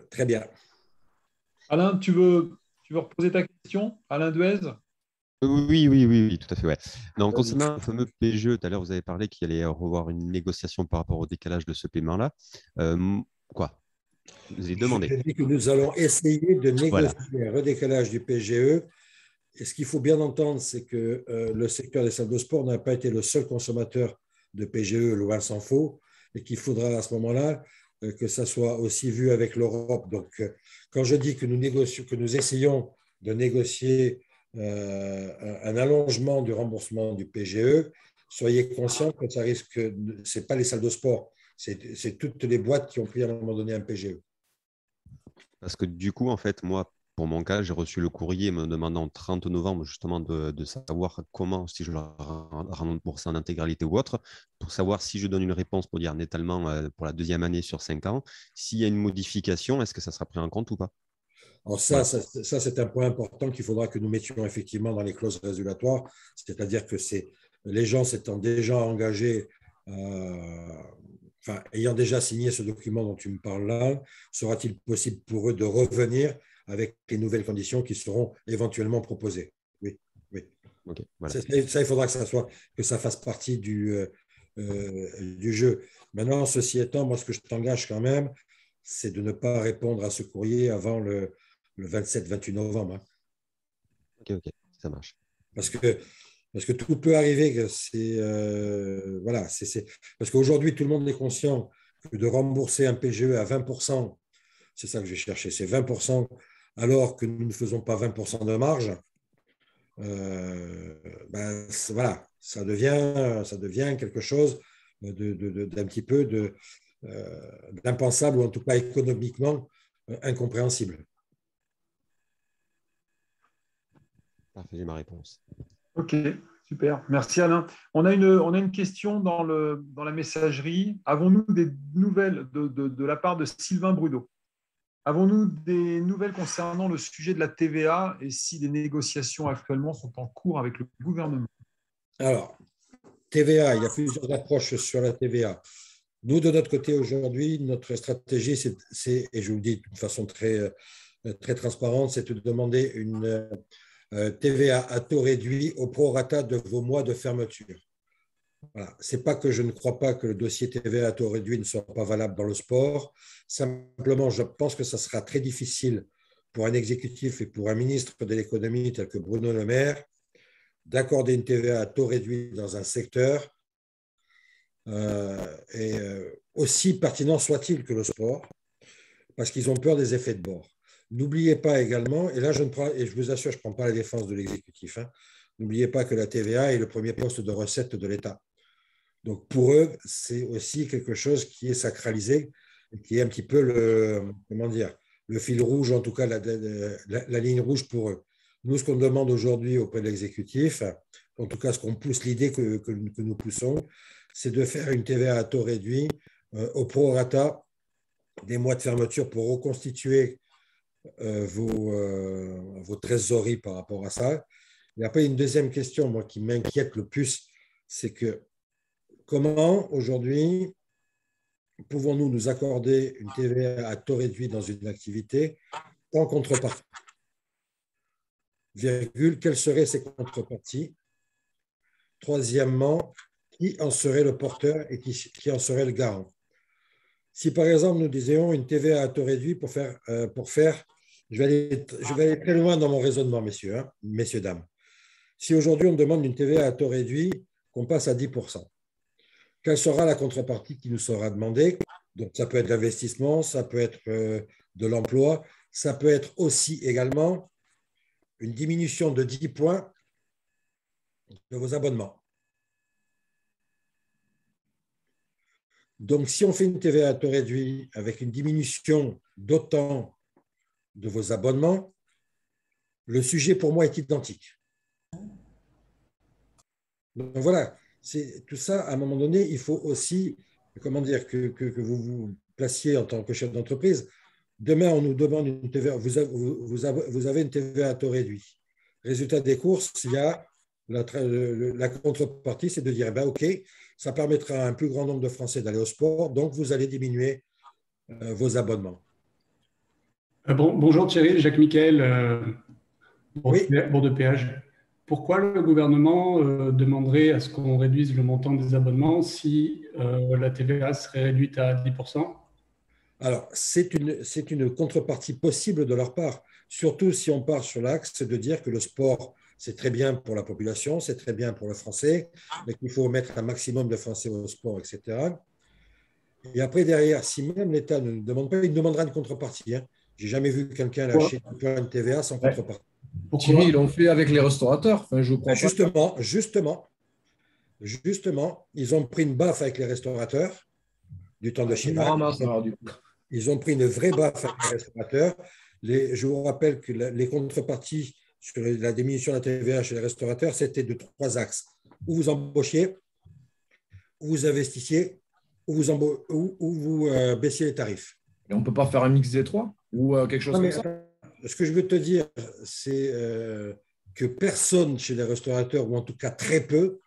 très bien. Alain, tu veux reposer ta question? Alain Duez? Oui, tout à fait. Ouais. Donc, concernant le fameux PGE, tout à l'heure, vous avez parlé qu'il allait revoir une négociation par rapport au décalage de ce paiement-là. Quoi? Vous avez demandé. Je dis que nous allons essayer de négocier un redécalage du PGE. Et ce qu'il faut bien entendre, c'est que le secteur des salles de sport n'a pas été le seul consommateur de PGE, loin s'en faut, et qu'il faudra à ce moment-là que ça soit aussi vu avec l'Europe. Donc, quand je dis que nous essayons de négocier un allongement du remboursement du PGE, soyez conscients que ça risque, ce n'est pas les salles de sport, c'est toutes les boîtes qui ont pris à un moment donné un PGE. Parce que du coup, en fait, moi, pour mon cas, j'ai reçu le courrier me demandant 30 novembre justement de savoir comment, si je le rembourse en intégralité ou autre, pour savoir si je donne une réponse pour dire l'étalement pour la deuxième année sur 5 ans. S'il y a une modification, est-ce que ça sera pris en compte ou pas? Alors ça, c'est un point important qu'il faudra que nous mettions effectivement dans les clauses résolutoires, c'est-à-dire que les gens s'étant déjà engagés, ayant déjà signé ce document dont tu me parles là, sera-t-il possible pour eux de revenir avec les nouvelles conditions qui seront éventuellement proposées? Oui. Oui. Ok, voilà. Ça, il faudra que ça fasse partie du jeu. Maintenant, ceci étant, moi, ce que je t'engage quand même, c'est de ne pas répondre à ce courrier avant le 27-28 novembre. Hein. Ok, ça marche. Parce que tout peut arriver. Voilà, parce qu'aujourd'hui, tout le monde est conscient que de rembourser un PGE à 20%, c'est ça que j'ai cherché, c'est 20%, alors que nous ne faisons pas 20% de marge. Voilà, ça devient quelque chose d'un petit peu d'impensable, ou en tout cas économiquement incompréhensible. Parfait, j'ai ma réponse. Ok, super. Merci Alain. On a une question dans la messagerie. Avons-nous des nouvelles de la part de Sylvain Brudeau? Avons-nous des nouvelles concernant le sujet de la TVA et si des négociations actuellement sont en cours avec le gouvernement? Alors, TVA, il y a plusieurs approches sur la TVA. Nous, de notre côté, aujourd'hui, notre stratégie, et je vous le dis de façon très, très transparente, c'est de demander une TVA à taux réduit au prorata de vos mois de fermeture. Voilà. Ce n'est pas que je ne crois pas que le dossier TVA à taux réduit ne soit pas valable dans le sport. Simplement, je pense que ça sera très difficile pour un exécutif et pour un ministre de l'économie tel que Bruno Le Maire d'accorder une TVA à taux réduit dans un secteur aussi pertinent soit-il que le sport, parce qu'ils ont peur des effets de bord. N'oubliez pas également, et là je vous assure, je ne prends pas la défense de l'exécutif, hein, n'oubliez pas que la TVA est le premier poste de recette de l'État. Donc pour eux, c'est aussi quelque chose qui est sacralisé, qui est un petit peu le fil rouge, en tout cas la ligne rouge pour eux. Nous, ce qu'on demande aujourd'hui auprès de l'exécutif, en tout cas ce qu'on pousse, l'idée que nous poussons, c'est de faire une TVA à taux réduit au prorata des mois de fermeture pour reconstituer vos trésoreries par rapport à ça. Et après, une deuxième question, moi, qui m'inquiète le plus, c'est que comment, aujourd'hui, pouvons-nous nous accorder une TVA à taux réduit dans une activité en contrepartie? Virgule, quelles seraient ces contreparties? Troisièmement, qui en serait le porteur et qui en serait le garant? Si, par exemple, nous disions une TVA à taux réduit pour faire je vais aller très loin dans mon raisonnement, messieurs, hein, messieurs, dames. Si aujourd'hui, on demande une TVA à taux réduit, qu'on passe à 10%, quelle sera la contrepartie qui nous sera demandée? Donc, ça peut être l'investissement, ça peut être de l'emploi, ça peut être aussi également une diminution de 10 points de vos abonnements. Donc, si on fait une TVA à taux réduit avec une diminution d'autant de vos abonnements, le sujet pour moi est identique. Donc voilà, tout ça, à un moment donné, il faut aussi, comment dire, que vous vous placiez en tant que chef d'entreprise. Demain, on nous demande une TVA, vous avez une TVA à taux réduit. Résultat des courses, il y a la contrepartie, c'est de dire, ben, OK, ça permettra à un plus grand nombre de Français d'aller au sport, donc vous allez diminuer vos abonnements. Bonjour Thierry, Jacques Michael, Oui. Bordeaux Péage. Pourquoi le gouvernement demanderait à ce qu'on réduise le montant des abonnements si la TVA serait réduite à 10%? Alors, c'est une contrepartie possible de leur part, surtout si on part sur l'axe de dire que le sport, c'est très bien pour la population, c'est très bien pour le Français, mais qu'il faut mettre un maximum de Français au sport, etc. Et après, derrière, si même l'État ne nous demande pas, il demandera une contrepartie. Hein. Je n'ai jamais vu quelqu'un lâcher une TVA sans contrepartie. Thierry, ils l'ont fait avec les restaurateurs. Enfin, je crois Justement, ils ont pris une baffe avec les restaurateurs du temps de Chirac. Ils ont pris une vraie baffe avec les restaurateurs. Je vous rappelle que les contreparties sur la diminution de la TVA chez les restaurateurs, c'était de 3 axes. Où vous embauchiez, où vous investissiez, où vous baissiez les tarifs. Et on ne peut pas faire un mix des 3 ou quelque chose comme ça? Ce que je veux te dire, c'est que personne chez les restaurateurs, ou en tout cas très peu,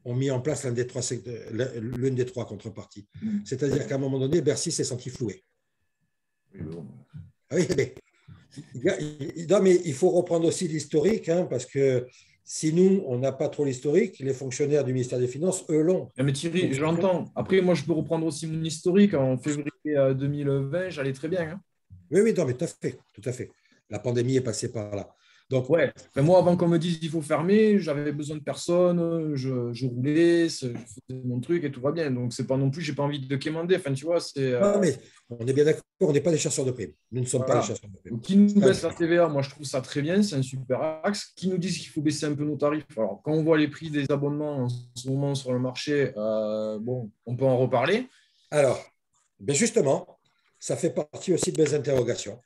ont mis en place l'une des 3 contreparties. C'est-à-dire qu'à un moment donné, Bercy s'est senti floué. Oui, mais il faut reprendre aussi l'historique, hein, parce que Si nous, on n'a pas trop l'historique, les fonctionnaires du ministère des Finances, eux, l'ont. Mais Thierry, j'entends. Après, moi, je peux reprendre aussi mon historique. En février 2020, j'allais très bien. Hein. Oui, oui, non, mais tout à fait, tout à fait. La pandémie est passée par là. Donc, ouais. Enfin, moi, avant qu'on me dise qu'il faut fermer, j'avais besoin de personne, je roulais, je faisais mon truc et tout va bien. Donc, c'est pas non plus, j'ai pas envie de quémander. Enfin, tu vois, c'est. Non, mais on est bien d'accord, on n'est pas des chasseurs de primes. Nous ne sommes pas des chasseurs de primes. Donc, qui nous baisse la TVA, moi, je trouve ça très bien, c'est un super axe. Qui nous disent qu'il faut baisser un peu nos tarifs. Alors, quand on voit les prix des abonnements en ce moment sur le marché, bon, on peut en reparler. Alors, ben justement, ça fait partie aussi de mes interrogations.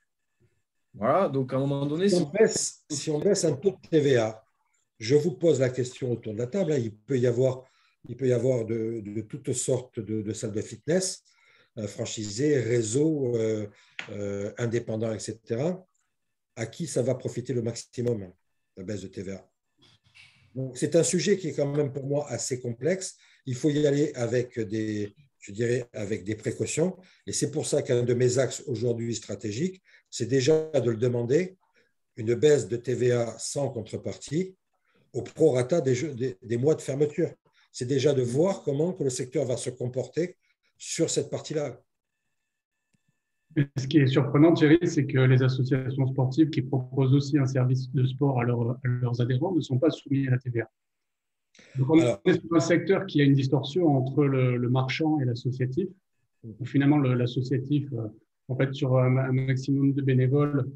Voilà, donc à un moment donné, si on baisse un taux de TVA, je vous pose la question autour de la table. Hein, il peut y avoir de toutes sortes de salles de fitness, franchisées, réseaux, indépendants, etc. À qui ça va profiter le maximum, la baisse de TVA? C'est un sujet qui est quand même pour moi assez complexe. Il faut y aller avec avec des précautions. Et c'est pour ça qu'un de mes axes aujourd'hui stratégiques, c'est déjà de le demander, une baisse de TVA sans contrepartie au prorata des mois de fermeture. C'est déjà de voir comment que le secteur va se comporter sur cette partie-là. Ce qui est surprenant, Thierry, c'est que les associations sportives qui proposent aussi un service de sport à leurs adhérents ne sont pas soumis à la TVA. Donc, on est sur un secteur qui a une distorsion entre le marchand et l'associatif. Finalement, l'associatif, en fait, sur un maximum de bénévoles,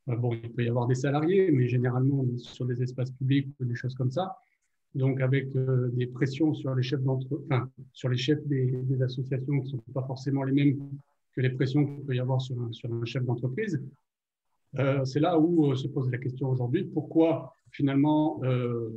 bon, il peut y avoir des salariés, mais généralement, on est sur des espaces publics ou des choses comme ça. Donc, avec des pressions sur les chefs sur les chefs des associations qui ne sont pas forcément les mêmes que les pressions qu'il peut y avoir sur un chef d'entreprise. C'est là où se pose la question aujourd'hui. Pourquoi, finalement,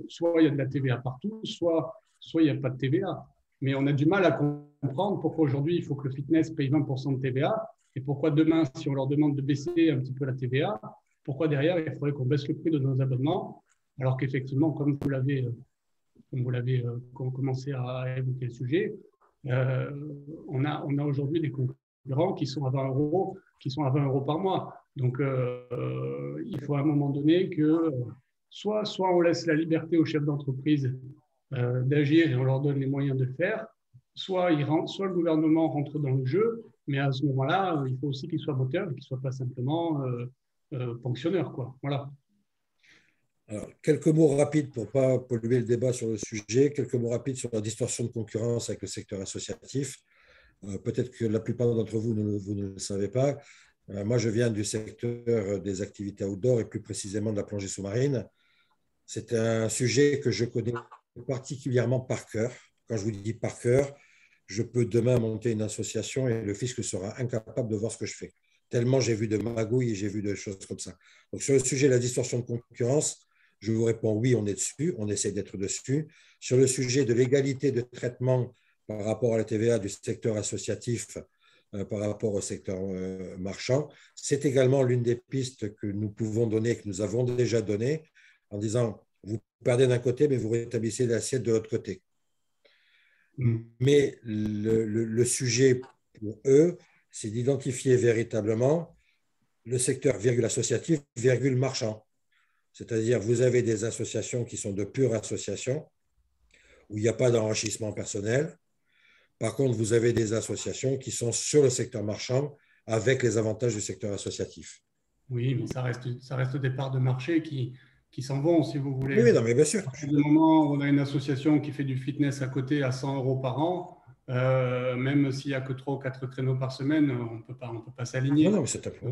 soit il y a de la TVA partout, soit il n'y a pas de TVA. Mais on a du mal à comprendre pourquoi aujourd'hui, il faut que le fitness paye 20% de TVA et pourquoi demain, si on leur demande de baisser un petit peu la TVA, pourquoi derrière, il faudrait qu'on baisse le prix de nos abonnements, alors qu'effectivement, comme vous l'avez commencé à évoquer le sujet, on a aujourd'hui des concurrents qui sont à 20 € par mois. Donc, il faut à un moment donné que soit on laisse la liberté aux chefs d'entreprise d'agir et on leur donne les moyens de le faire, soit le gouvernement rentre dans le jeu, mais à ce moment-là, il faut aussi qu'il soit moteur et qu'il ne soit pas simplement ponctionneur, quoi. Voilà. Alors, quelques mots rapides pour ne pas polluer le débat sur le sujet, quelques mots rapides sur la distorsion de concurrence avec le secteur associatif. Peut-être que la plupart d'entre vous, vous ne le savez pas. Moi, je viens du secteur des activités outdoor et plus précisément de la plongée sous-marine. C'est un sujet que je connais particulièrement par cœur. Quand je vous dis par cœur, je peux demain monter une association et le fisc sera incapable de voir ce que je fais. Tellement j'ai vu de magouilles et j'ai vu de choses comme ça. Donc, sur le sujet de la distorsion de concurrence, je vous réponds oui, on est dessus, on essaie d'être dessus. Sur le sujet de l'égalité de traitement par rapport à la TVA du secteur associatif, par rapport au secteur marchand, c'est également l'une des pistes que nous pouvons donner, que nous avons déjà données, en disant, vous perdez d'un côté, mais vous rétablissez l'assiette de l'autre côté. Mais le sujet pour eux, c'est d'identifier véritablement le secteur virgule associatif, virgule marchand. C'est-à-dire, vous avez des associations qui sont de pures associations, où il n'y a pas d'enrichissement personnel. Par contre, vous avez des associations qui sont sur le secteur marchand avec les avantages du secteur associatif. Oui, mais ça reste des parts de marché qui s'en vont, si vous voulez. Oui, non, mais bien sûr. À partir du moment où on a une association qui fait du fitness à côté à 100 € par an, même s'il n'y a que 3 ou 4 créneaux par semaine, on ne peut pas s'aligner. Non, mais c'est un peu.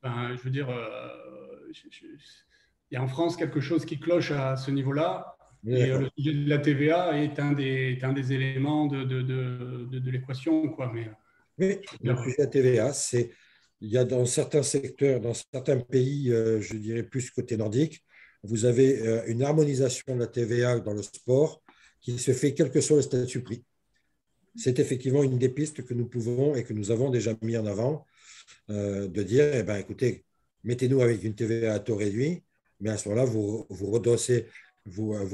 Je veux dire, il y a en France quelque chose qui cloche à ce niveau-là. Et le sujet de la TVA est un des éléments de l'équation, quoi. Mais, oui, le sujet de la TVA, il y a dans certains secteurs, dans certains pays, je dirais plus côté nordique, vous avez une harmonisation de la TVA dans le sport qui se fait quel que soit le statut pris. C'est effectivement une des pistes que nous pouvons et que nous avons déjà mis en avant, de dire, eh ben, écoutez, mettez-nous avec une TVA à taux réduit, mais à ce moment-là, vous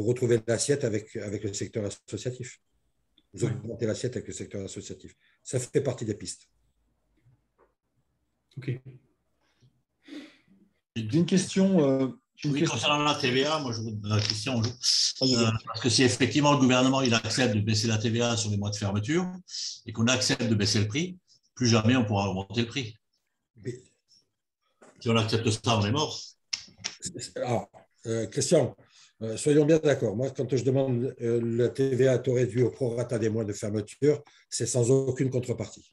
retrouvez l'assiette avec le secteur associatif. Vous augmentez l'assiette avec le secteur associatif. Ça fait partie des pistes. OK. J'ai une question Une question. Concernant la TVA, moi je vous pose la question. Parce que si effectivement le gouvernement il accepte de baisser la TVA sur les mois de fermeture et qu'on accepte de baisser le prix, plus jamais on pourra augmenter le prix. Mais... Si on accepte ça, on est mort. Alors, Christian, soyons bien d'accord. Moi, quand je demande la TVA à taux réduit au prorata des mois de fermeture, c'est sans aucune contrepartie.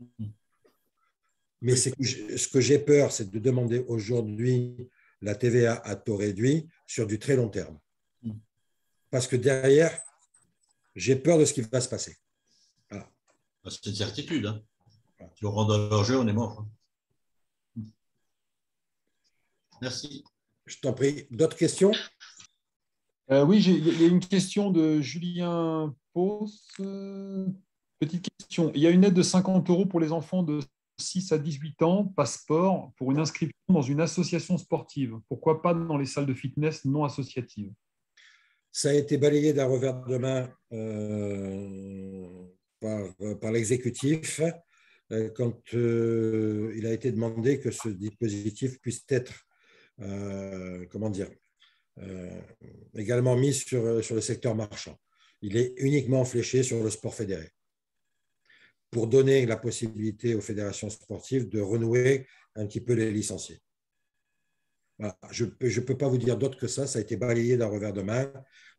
Mais ce que j'ai peur, c'est de demander aujourd'hui la TVA à taux réduit sur du très long terme. Parce que derrière, j'ai peur de ce qui va se passer. Voilà. C'est une certitude. Hein. Si on rentre dans leur jeu, on est mort. Merci. Je t'en prie. D'autres questions? Oui, il y a une question de Julien Pos. Petite question. Il y a une aide de 50 € pour les enfants de 6 à 18 ans, passeport, pour une inscription dans une association sportive. Pourquoi pas dans les salles de fitness non associatives? Ça a été balayé d'un revers de main par l'exécutif quand il a été demandé que ce dispositif puisse être également mis sur le secteur marchand. Il est uniquement fléché sur le sport fédéré pour donner la possibilité aux fédérations sportives de renouer un petit peu les licenciés. Voilà. Je ne peux pas vous dire d'autre que ça a été balayé d'un revers de main.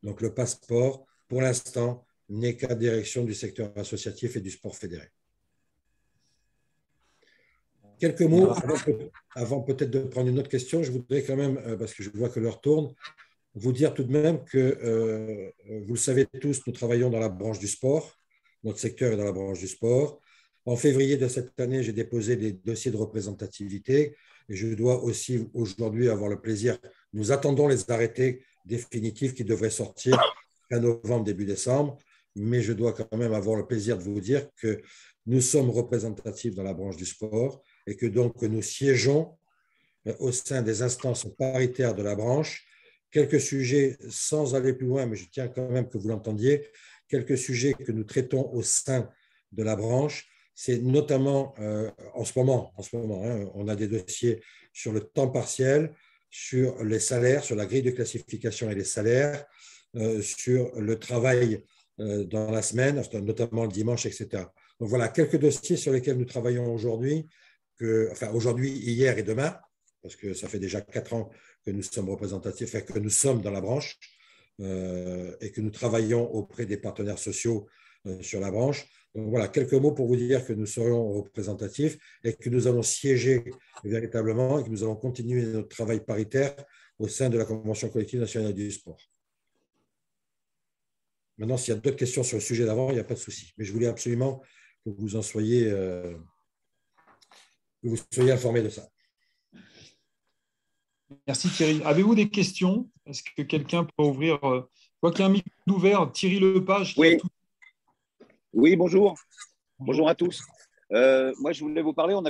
Donc le passeport, pour l'instant, n'est qu'à direction du secteur associatif et du sport fédéré. Quelques mots avant peut-être de prendre une autre question. Je voudrais quand même, parce que je vois que l'heure tourne, vous dire tout de même que, vous le savez tous, nous travaillons dans la branche du sport. Notre secteur est dans la branche du sport. En février de cette année, j'ai déposé des dossiers de représentativité et je dois aussi aujourd'hui avoir le plaisir. Nous attendons les arrêtés définitifs qui devraient sortir fin novembre, début décembre, mais je dois quand même avoir le plaisir de vous dire que nous sommes représentatifs dans la branche du sport et que donc nous siégeons au sein des instances paritaires de la branche. Quelques sujets, sans aller plus loin, mais je tiens quand même que vous l'entendiez, quelques sujets que nous traitons au sein de la branche, c'est notamment en ce moment, on a des dossiers sur le temps partiel, sur les salaires, sur la grille de classification et les salaires, sur le travail dans la semaine, notamment le dimanche, etc. Donc voilà, quelques dossiers sur lesquels nous travaillons aujourd'hui, aujourd'hui, hier et demain, parce que ça fait déjà 4 ans que nous sommes représentatifs, que nous sommes dans la branche et que nous travaillons auprès des partenaires sociaux sur la branche. Donc voilà, quelques mots pour vous dire que nous serons représentatifs et que nous allons siéger véritablement et que nous allons continuer notre travail paritaire au sein de la Convention collective nationale du sport. Maintenant, s'il y a d'autres questions sur le sujet d'avant, il n'y a pas de souci. Mais je voulais absolument que vous en soyez, informés de ça. Merci Thierry. Avez-vous des questions? Est-ce que quelqu'un peut ouvrir? Je vois qu'il y a un micro ouvert. Thierry Lepage. Oui. Oui, bonjour. Bonjour à tous. Moi, je voulais vous parler. On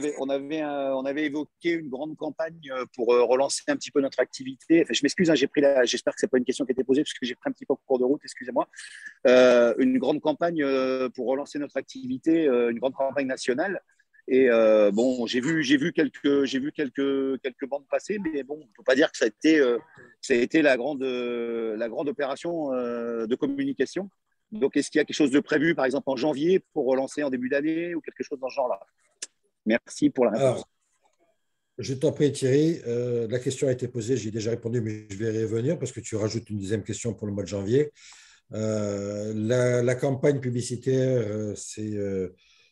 avait évoqué une grande campagne pour relancer un petit peu notre activité. Enfin, je m'excuse, hein, j'espère que ce n'est pas une question qui a été posée parce que j'ai pris un petit peu au cours de route, excusez-moi. Une grande campagne pour relancer notre activité, une grande campagne nationale. Et bon, j'ai vu quelques bandes passer, mais bon, on ne peut pas dire que ça a été la grande opération de communication. Donc, est-ce qu'il y a quelque chose de prévu, par exemple en janvier, pour relancer en début d'année ou quelque chose dans ce genre-là? Merci pour la réponse. Alors, je t'en prie, Thierry. La question a été posée, j'y ai déjà répondu, mais je vais y revenir parce que tu rajoutes une deuxième question pour le mois de janvier. La campagne publicitaire, c'est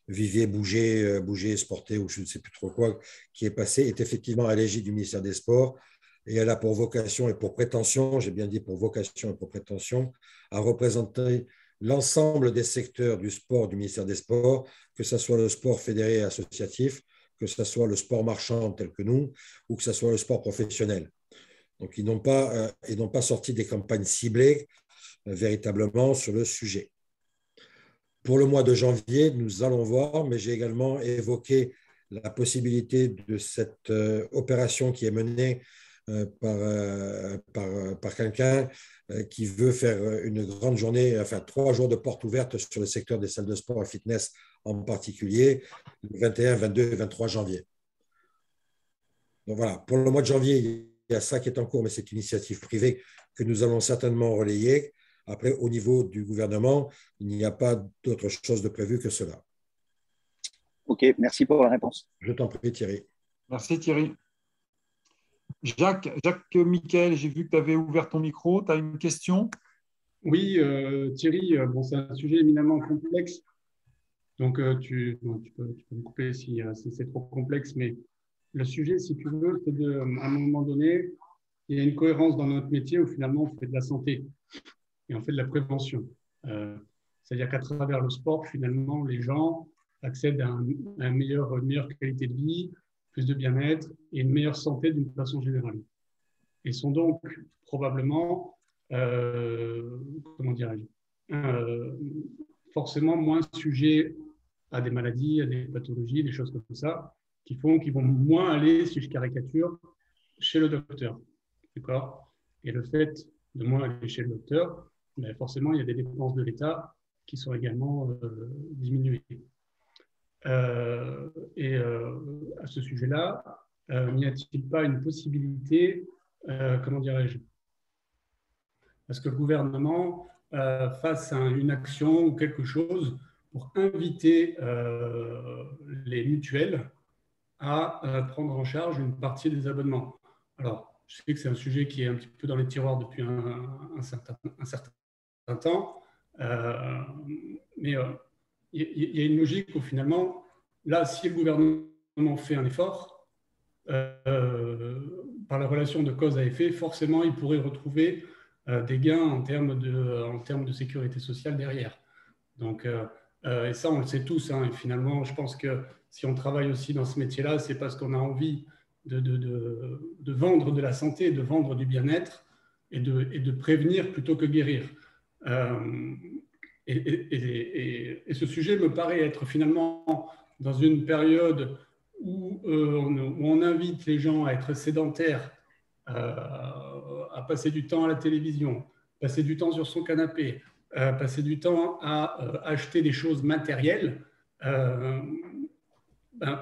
Vivier, bouger, sporter ou je ne sais plus trop quoi, qui est passée, est effectivement à l'égide du ministère des Sports et elle a pour vocation et pour prétention, j'ai bien dit pour vocation et pour prétention, à représenter l'ensemble des secteurs du sport du ministère des Sports, que ce soit le sport fédéré et associatif, que ce soit le sport marchand tel que nous, ou que ce soit le sport professionnel. Donc, ils n'ont pas sorti des campagnes ciblées véritablement sur le sujet. Pour le mois de janvier, nous allons voir, mais j'ai également évoqué la possibilité de cette opération qui est menée par quelqu'un qui veut faire une grande journée, enfin 3 jours de portes ouvertes sur le secteur des salles de sport et fitness en particulier, le 21, 22 et 23 janvier. Donc voilà, pour le mois de janvier, il a ça qui est en cours, mais c'est une initiative privée que nous allons certainement relayer. Après, au niveau du gouvernement, il n'y a pas d'autre chose de prévu que cela. OK, merci pour la réponse. Je t'en prie, Thierry. Merci Thierry. Jacques Michael, j'ai vu que tu avais ouvert ton micro. Tu as une question? Oui, Thierry, bon, c'est un sujet éminemment complexe. Donc, tu peux me couper si c'est trop complexe. Mais le sujet, si tu veux, c'est qu'à un moment donné, il y a une cohérence dans notre métier où finalement on fait de la santé et on fait de la prévention. C'est-à-dire qu'à travers le sport, finalement, les gens accèdent à une meilleure qualité de vie, plus de bien-être et une meilleure santé d'une façon générale. Et sont donc probablement, comment dirais-je, forcément moins sujets à des maladies, à des pathologies, des choses comme ça, qui font qu'ils vont moins aller, si je caricature, chez le docteur. D'accord ? Et le fait de moins aller chez le docteur, ben forcément, il y a des dépenses de l'État qui sont également diminuées. Et à ce sujet-là, n'y a-t-il pas une possibilité, comment dirais-je, parce que le gouvernement fasse une action ou quelque chose pour inviter les mutuelles à prendre en charge une partie des abonnements. Alors, je sais que c'est un sujet qui est un petit peu dans les tiroirs depuis un certain temps, mais il y a une logique où finalement, là, si le gouvernement fait un effort, par la relation de cause à effet, forcément, il pourrait retrouver des gains en termes de sécurité sociale derrière. Donc, et ça, on le sait tous. Hein, et finalement, je pense que si on travaille aussi dans ce métier-là, c'est parce qu'on a envie de vendre de la santé, de vendre du bien-être et de prévenir plutôt que guérir. Et ce sujet me paraît être finalement dans une période où on invite les gens à être sédentaires, à passer du temps à la télévision, passer du temps sur son canapé, passer du temps à acheter des choses matérielles,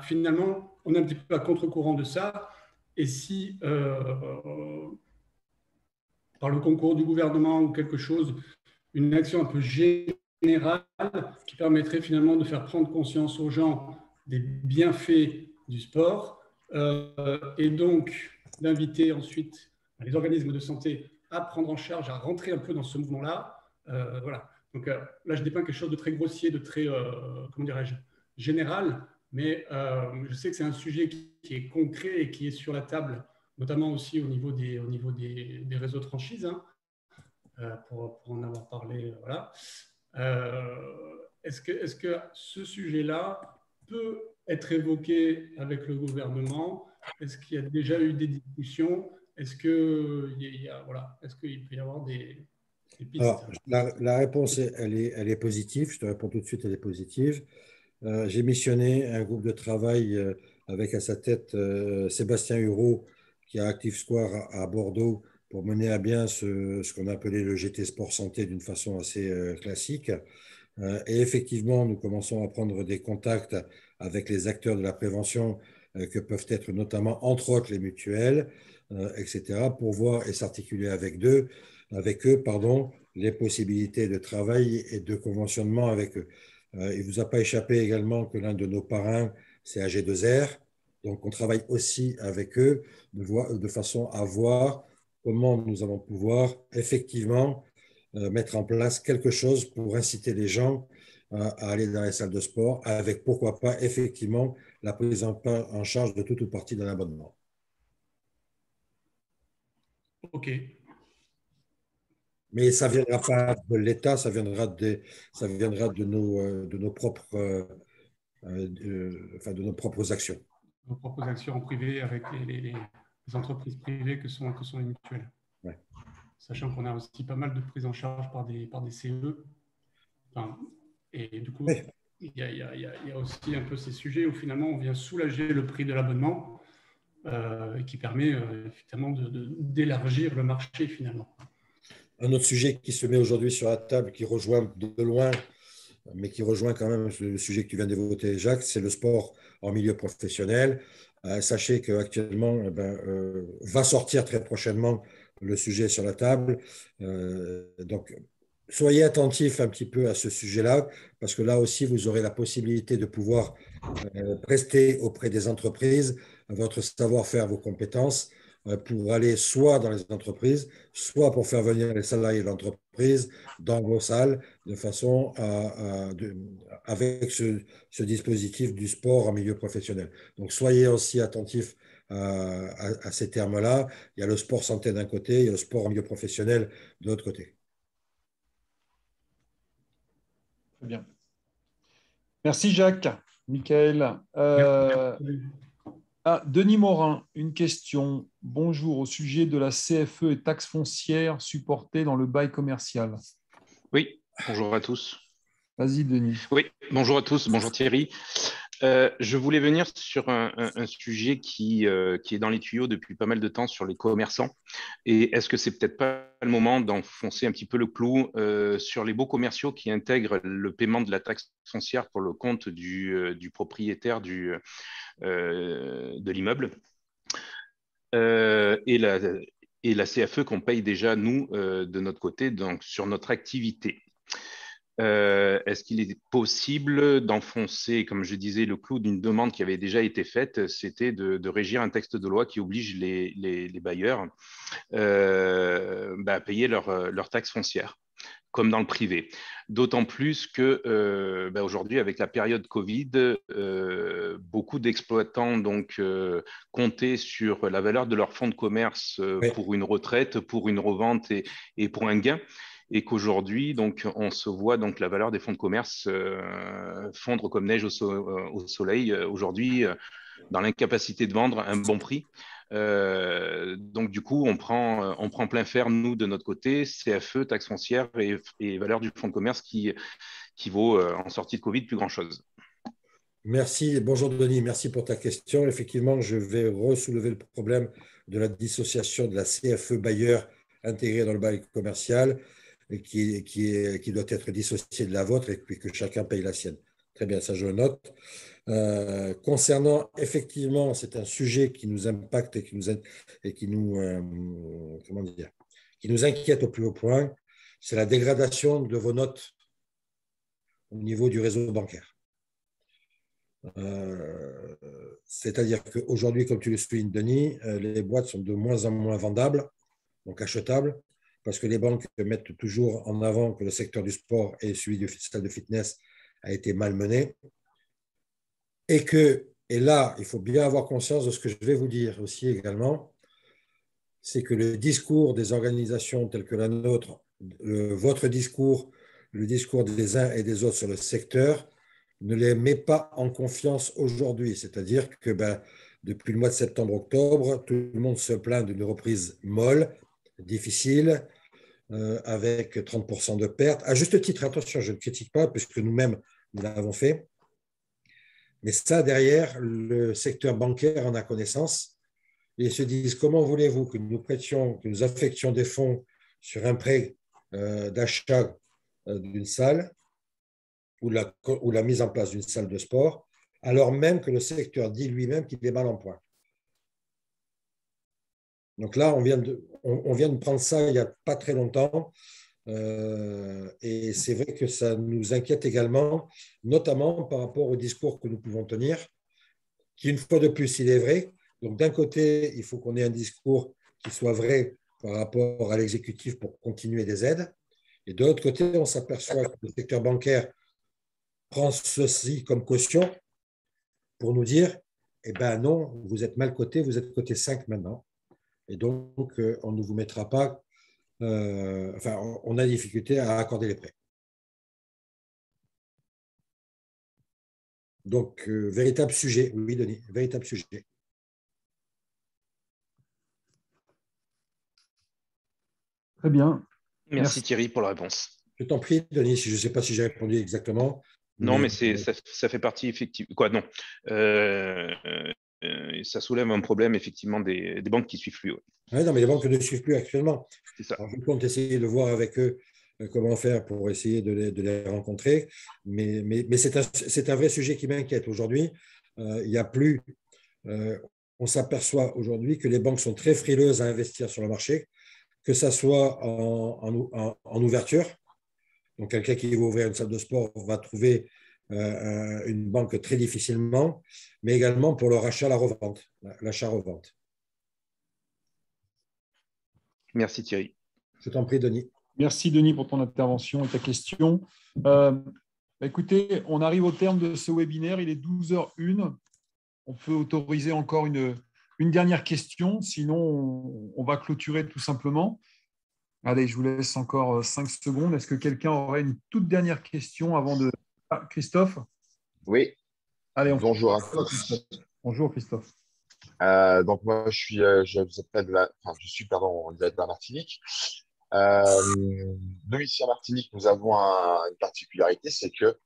finalement, on est un petit peu à contre-courant de ça. Et si, par le concours du gouvernement ou quelque chose, une action un peu générale qui permettrait finalement de faire prendre conscience aux gens des bienfaits du sport et donc d'inviter ensuite les organismes de santé à prendre en charge, à rentrer un peu dans ce mouvement-là. Voilà. Donc là, je dépeins quelque chose de très grossier, de très, comment dirais-je, général, mais je sais que c'est un sujet qui est concret et qui est sur la table, notamment aussi au niveau des réseaux de franchise, hein, pour en avoir parlé. Voilà. Est-ce que ce sujet-là peut être évoqué avec le gouvernement? Est-ce qu'il y a déjà eu des discussions? Est-ce qu'il peut y avoir des pistes? Alors, la réponse, elle est positive. Je te réponds tout de suite, elle est positive. J'ai missionné un groupe de travail avec à sa tête Sébastien Hureau, qui a Active Square à Bordeaux, pour mener à bien ce qu'on appelait le GT Sport Santé d'une façon assez classique. Et effectivement, nous commençons à prendre des contacts avec les acteurs de la prévention que peuvent être notamment, entre autres, les mutuelles, etc., pour voir et s'articuler avec eux, les possibilités de travail et de conventionnement avec eux. Il ne vous a pas échappé également que l'un de nos parrains, c'est AG2R. Donc, on travaille aussi avec eux de façon à voir comment nous allons pouvoir effectivement mettre en place quelque chose pour inciter les gens à aller dans les salles de sport avec, pourquoi pas, effectivement, la prise en charge de toute ou partie d'un abonnement. OK. Mais ça ne viendra pas de l'État, ça viendra de nos propres actions. Nos propres actions privées avec les entreprises privées que sont les mutuelles. Ouais. Sachant qu'on a aussi pas mal de prise en charge par des CE. Et du coup, oui. il y a aussi un peu ces sujets où finalement on vient soulager le prix de l'abonnement qui permet effectivement d'élargir le marché finalement. Un autre sujet qui se met aujourd'hui sur la table, qui rejoint de loin, mais qui rejoint quand même le sujet que tu viens d'évoquer, Jacques, c'est le sport en milieu professionnel. Sachez qu'actuellement, va sortir très prochainement le sujet sur la table. Donc, soyez attentifs un petit peu à ce sujet-là, parce que là aussi, vous aurez la possibilité de pouvoir prester auprès des entreprises votre savoir-faire, vos compétences, pour aller soit dans les entreprises, soit pour faire venir les salariés de l'entreprise dans vos salles, de façon avec ce dispositif du sport en milieu professionnel. Donc, soyez aussi attentifs à ces termes-là. Il y a le sport santé d'un côté, il y a le sport en milieu professionnel de l'autre côté. Très bien. Merci Jacques. Michael. Denis Morin, une question. Bonjour, au sujet de la CFE et taxe foncière supportée dans le bail commercial. Oui, bonjour à tous. Vas-y Denis. Oui, bonjour à tous, bonjour Thierry. Je voulais venir sur un sujet qui est dans les tuyaux depuis pas mal de temps sur les commerçants. Et est-ce que c'est peut-être pas le moment d'enfoncer un petit peu le clou sur les baux commerciaux qui intègrent le paiement de la taxe foncière pour le compte du propriétaire de l'immeuble et la CFE qu'on paye déjà, nous, de notre côté, donc sur notre activité. Est-ce qu'il est possible d'enfoncer, comme je disais, le clou d'une demande qui avait déjà été faite, c'était de régir un texte de loi qui oblige les bailleurs à payer leur taxe foncière, comme dans le privé. D'autant plus que aujourd'hui, avec la période Covid, beaucoup d'exploitants comptaient sur la valeur de leur fonds de commerce pour une retraite, pour une revente et pour un gain. Et qu'aujourd'hui, on se voit la valeur des fonds de commerce fondre comme neige au soleil. Aujourd'hui, dans l'incapacité de vendre un bon prix. Donc, du coup, on prend plein fer, nous, de notre côté, CFE, taxe foncière et valeur du fonds de commerce qui vaut, en sortie de Covid, plus grand-chose. Merci. Bonjour Denis, merci pour ta question. Effectivement, je vais re-soulever le problème de la dissociation de la CFE bailleur intégrée dans le bail commercial, et qui doit être dissociée de la vôtre et puis que chacun paye la sienne. Très bien, ça je le note. Concernant, effectivement, c'est un sujet qui nous impacte et qui nous inquiète au plus haut point, c'est la dégradation de vos notes au niveau du réseau bancaire. C'est-à-dire qu'aujourd'hui, comme tu le soulignes, Denis, les boîtes sont de moins en moins vendables, donc achetables, parce que les banques mettent toujours en avant que le secteur du sport et celui du salle de fitness a été malmené. Et là, il faut bien avoir conscience de ce que je vais vous dire aussi également, c'est que le discours des organisations telles que la nôtre, votre discours, le discours des uns et des autres sur le secteur, ne les met pas en confiance aujourd'hui. C'est-à-dire que depuis le mois de septembre-octobre, tout le monde se plaint d'une reprise molle, difficile, avec 30% de pertes. À juste titre, attention, je ne critique pas, puisque nous-mêmes, nous l'avons fait. Mais ça, derrière, le secteur bancaire en a connaissance et ils se disent, comment voulez-vous que nous affections des fonds sur un prêt d'achat d'une salle ou la mise en place d'une salle de sport, alors même que le secteur dit lui-même qu'il est mal en point. Donc là, on vient de prendre ça il n'y a pas très longtemps. Et c'est vrai que ça nous inquiète également, notamment par rapport au discours que nous pouvons tenir, qui, une fois de plus, il est vrai. Donc, d'un côté, il faut qu'on ait un discours qui soit vrai par rapport à l'exécutif pour continuer des aides. Et de l'autre côté, on s'aperçoit que le secteur bancaire prend ceci comme caution pour nous dire, eh bien non, vous êtes mal coté, vous êtes coté 5 maintenant. Et donc, on ne vous mettra pas, on a des difficultés à accorder les prêts. Donc, véritable sujet, oui, Denis, véritable sujet. Très bien. Merci Thierry pour la réponse. Je t'en prie, Denis, je ne sais pas si j'ai répondu exactement. Non, mais ça fait partie effectivement. Quoi, non. Ça soulève un problème effectivement des banques qui ne suivent plus. Ouais. Oui, non, mais les banques ne suivent plus actuellement. C'est ça. Alors, je compte essayer de voir avec eux comment faire pour essayer de les rencontrer. Mais c'est un vrai sujet qui m'inquiète. Aujourd'hui, il n'y a plus on s'aperçoit aujourd'hui que les banques sont très frileuses à investir sur le marché, que ce soit en ouverture. Donc, quelqu'un qui veut ouvrir une salle de sport va trouver une banque très difficilement, mais également pour le rachat, la revente, l'achat-revente. Merci Thierry. Je t'en prie, Denis. Merci Denis pour ton intervention et ta question. Écoutez, on arrive au terme de ce webinaire, il est 12h01. On peut autoriser encore une dernière question, sinon on va clôturer tout simplement. Allez, je vous laisse encore 5 secondes. Est-ce que quelqu'un aurait une toute dernière question avant de… Ah, Christophe? Oui. Allez, bonjour à tous. Bonjour Christophe. Donc moi, je suis de la Martinique. Nous, ici en Martinique, nous avons une particularité, c'est que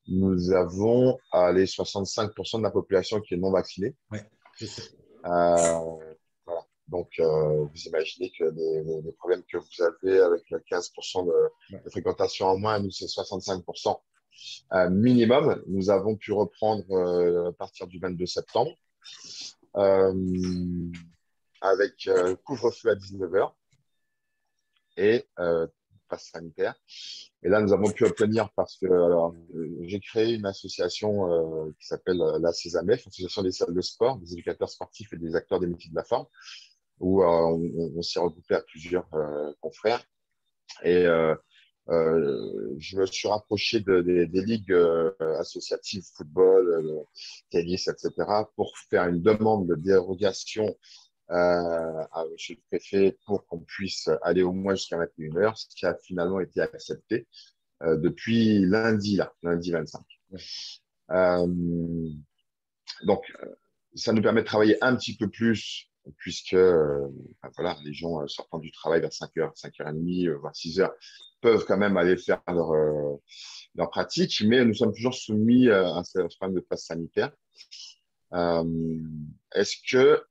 nous avons les 65% de la population qui est non vaccinée. Ouais. Voilà. Donc, vous imaginez que les problèmes que vous avez avec le 15% de fréquentation en moins, nous, c'est 65% minimum. Nous avons pu reprendre à partir du 22 septembre avec couvre-feu à 19h et passe sanitaire. Et là, nous avons pu obtenir parce que j'ai créé une association qui s'appelle la CESAMEF, Association des salles de sport, des éducateurs sportifs et des acteurs des métiers de la forme, où on s'est regroupé à plusieurs confrères. Et je me suis rapproché des ligues associatives, football, tennis, etc., pour faire une demande de dérogation à monsieur le préfet pour qu'on puisse aller au moins jusqu'à 21h, ce qui a finalement été accepté depuis lundi 25. Donc, ça nous permet de travailler un petit peu plus puisque voilà, les gens sortant du travail vers 5h, 5h30, voire 6h, peuvent quand même aller faire leur pratique, mais nous sommes toujours soumis à un problème de passe sanitaire. Est-ce que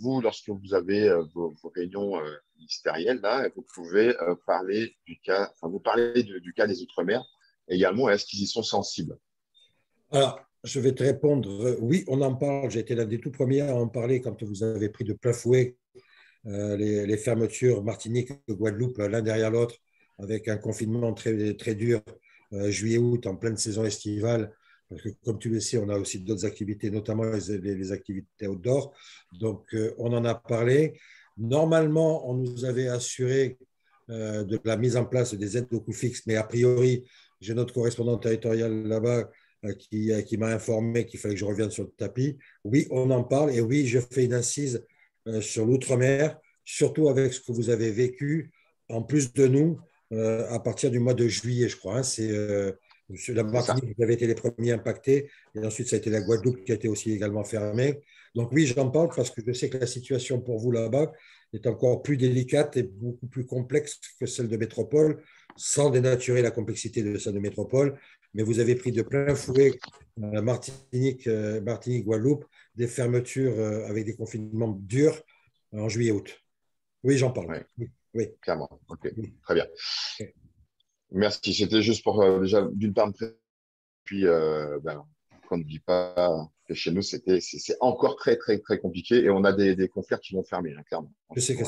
vous, lorsque vous avez vos réunions ministérielles, là, vous pouvez parler du cas, vous parlez du cas des Outre-mer également, est-ce qu'ils y sont sensibles? Alors, je vais te répondre, oui, on en parle. J'ai été l'un des tout premiers à en parler quand vous avez pris de plein fouet les fermetures Martinique et Guadeloupe l'un derrière l'autre, avec un confinement très, très dur, juillet-août, en pleine saison estivale. Parce que, comme tu le sais, on a aussi d'autres activités, notamment les activités outdoor. Donc, on en a parlé. Normalement, on nous avait assuré de la mise en place des aides au coût fixe, mais a priori, j'ai notre correspondant territorial là-bas qui m'a informé qu'il fallait que je revienne sur le tapis. Oui, on en parle et oui, je fais une incise sur l'outre-mer, surtout avec ce que vous avez vécu, en plus de nous, à partir du mois de juillet, je crois. C'est la Martinique qui avait été les premiers impactés et ensuite ça a été la Guadeloupe qui a été aussi également fermée. Donc oui, j'en parle parce que je sais que la situation pour vous là-bas est encore plus délicate et beaucoup plus complexe que celle de métropole, sans dénaturer la complexité de celle de métropole. Mais vous avez pris de plein fouet Martinique, Guadeloupe, des fermetures avec des confinements durs en juillet-août. Oui, j'en parle. Oui. Clairement. OK. Très bien. Okay. Merci. C'était juste pour déjà d'une part, puis qu'on ne dit pas que chez nous, c'est encore très, très, très compliqué et on a des confrères qui vont fermer, hein, clairement. Je sais que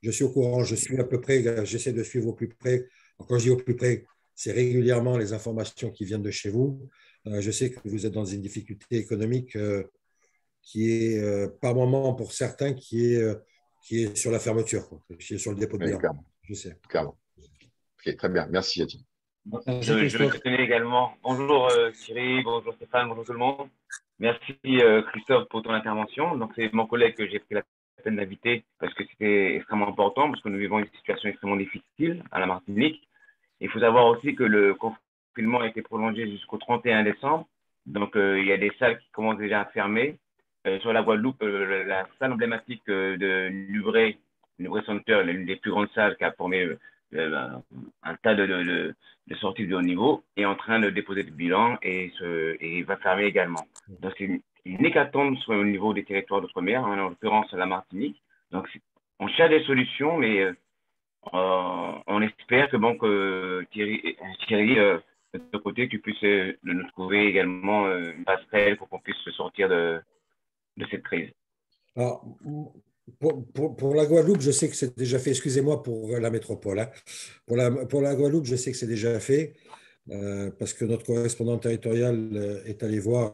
je suis au courant, je suis à peu près, j'essaie de suivre au plus près. Quand je dis au plus près, c'est régulièrement les informations qui viennent de chez vous. Je sais que vous êtes dans une difficulté économique qui est, par moment, pour certains, qui est sur la fermeture, qui est sur le dépôt de bilan. Je sais. Clairement. Okay, très bien. Merci, Etienne. Je vais tenir également. Bonjour Thierry, bonjour Stéphane, bonjour tout le monde. Merci Christophe pour ton intervention. Donc, c'est mon collègue que j'ai pris la peine d'inviter parce que c'était extrêmement important, parce que nous vivons une situation extrêmement difficile à la Martinique. Il faut savoir aussi que le confinement a été prolongé jusqu'au 31 décembre. Donc, il y a des salles qui commencent déjà à fermer. Sur la Guadeloupe, la salle emblématique de Lubré Center, l'une des plus grandes salles qui a formé un tas de sorties de haut niveau, est en train de déposer le bilan et va fermer également. Donc, c'est une hécatombe au niveau des territoires d'outre-mer, en l'occurrence la Martinique. Donc, on cherche des solutions, mais on espère que Thierry de ton côté, tu puisses nous trouver également une passerelle pour qu'on puisse sortir de de cette crise? Alors, pour la Guadeloupe, je sais que c'est déjà fait. Excusez-moi pour la métropole, hein. Pour la Guadeloupe, je sais que c'est déjà fait parce que notre correspondant territorial est allé voir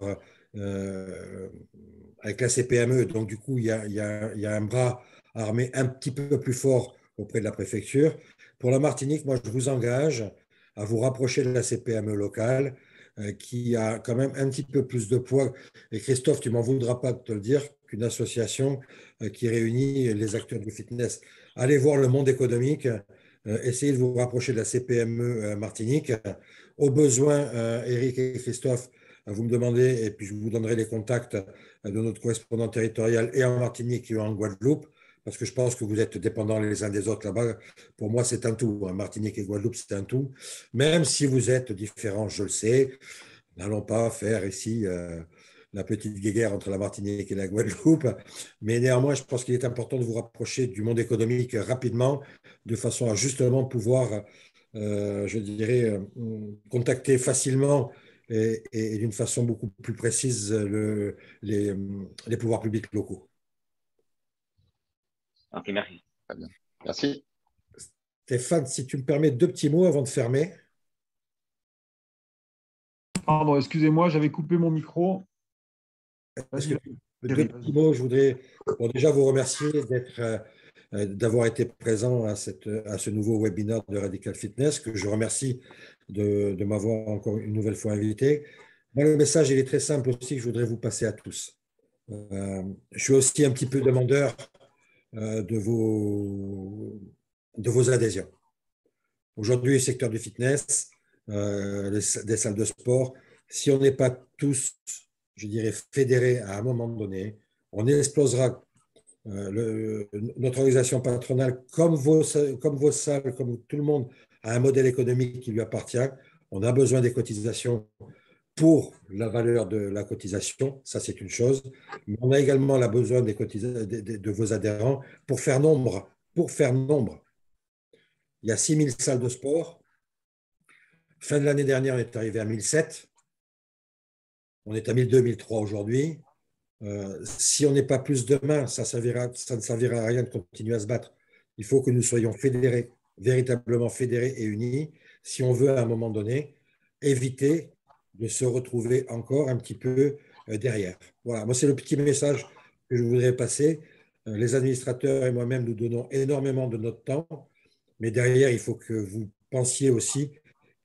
avec la CPME. Donc, du coup, il y a un bras armé un petit peu plus fort auprès de la préfecture. Pour la Martinique, moi, je vous engage à vous rapprocher de la CPME locale qui a quand même un petit peu plus de poids. Et Christophe, tu m'en voudras pas de te le dire, qu'une association qui réunit les acteurs du fitness. Allez voir le monde économique, essayez de vous rapprocher de la CPME Martinique. Au besoin, Eric et Christophe, vous me demandez, et puis je vous donnerai les contacts de notre correspondant territorial et en Martinique et en Guadeloupe, parce que je pense que vous êtes dépendants les uns des autres là-bas. Pour moi, c'est un tout. Martinique et Guadeloupe, c'est un tout. Même si vous êtes différents, je le sais, n'allons pas faire ici la petite guéguerre entre la Martinique et la Guadeloupe. Mais néanmoins, je pense qu'il est important de vous rapprocher du monde économique rapidement, de façon à justement pouvoir, je dirais, contacter facilement et d'une façon beaucoup plus précise les pouvoirs publics locaux. Ok, merci. Très bien. Merci. Stéphane, si tu me permets 2 petits mots avant de fermer. Pardon, excusez-moi, j'avais coupé mon micro. 2 petits mots, je voudrais déjà vous remercier d'avoir été présent à ce nouveau webinaire de Radical Fitness, que je remercie de m'avoir encore une nouvelle fois invité. Moi, le message, il est très simple aussi, que je voudrais vous passer à tous. Je suis aussi un petit peu demandeur de vos adhésions. Aujourd'hui, le secteur du fitness, des salles de sport, si on n'est pas tous, je dirais, fédérés à un moment donné, on explosera notre organisation patronale comme vos salles, comme tout le monde a un modèle économique qui lui appartient. On a besoin des cotisations pour la valeur de la cotisation, ça c'est une chose. Mais on a également besoin de vos adhérents pour faire nombre. Il y a 6000 salles de sport. Fin de l'année dernière, on est arrivé à 1007. On est à 1002, 1003 aujourd'hui. Si on n'est pas plus demain, ça ne servira à rien de continuer à se battre. Il faut que nous soyons fédérés, véritablement fédérés et unis, si on veut à un moment donné éviter de se retrouver encore un petit peu derrière. Voilà, moi c'est le petit message que je voudrais passer. Les administrateurs et moi-même, nous donnons énormément de notre temps, mais derrière, il faut que vous pensiez aussi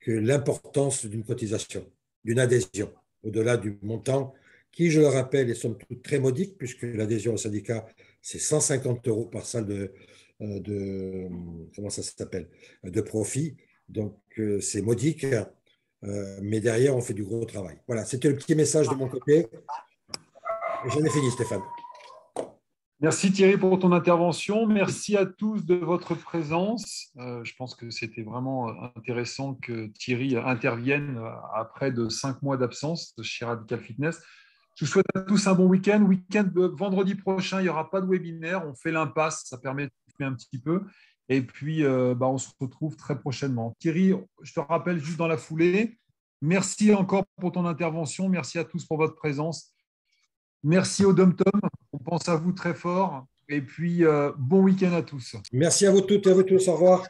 que l'importance d'une cotisation, d'une adhésion, au-delà du montant, qui, je le rappelle, est somme toute très modique, puisque l'adhésion au syndicat, c'est 150 € par salle comment ça s'appelle, de profit. Donc, c'est modique, mais derrière, on fait du gros travail. Voilà, c'était le petit message de mon côté. J'en ai fini, Stéphane. Merci Thierry pour ton intervention. Merci à tous de votre présence. Je pense que c'était vraiment intéressant que Thierry intervienne après de 5 mois d'absence chez Radical Fitness. Je vous souhaite à tous un bon week-end. Vendredi prochain, il n'y aura pas de webinaire. On fait l'impasse, ça permet de souffler un petit peu. Et puis, on se retrouve très prochainement. Thierry, je te rappelle juste dans la foulée, merci encore pour ton intervention. Merci à tous pour votre présence. Merci au Dom-Tom. On pense à vous très fort. Et puis, bon week-end à tous. Merci à vous toutes et à vous tous. Au revoir.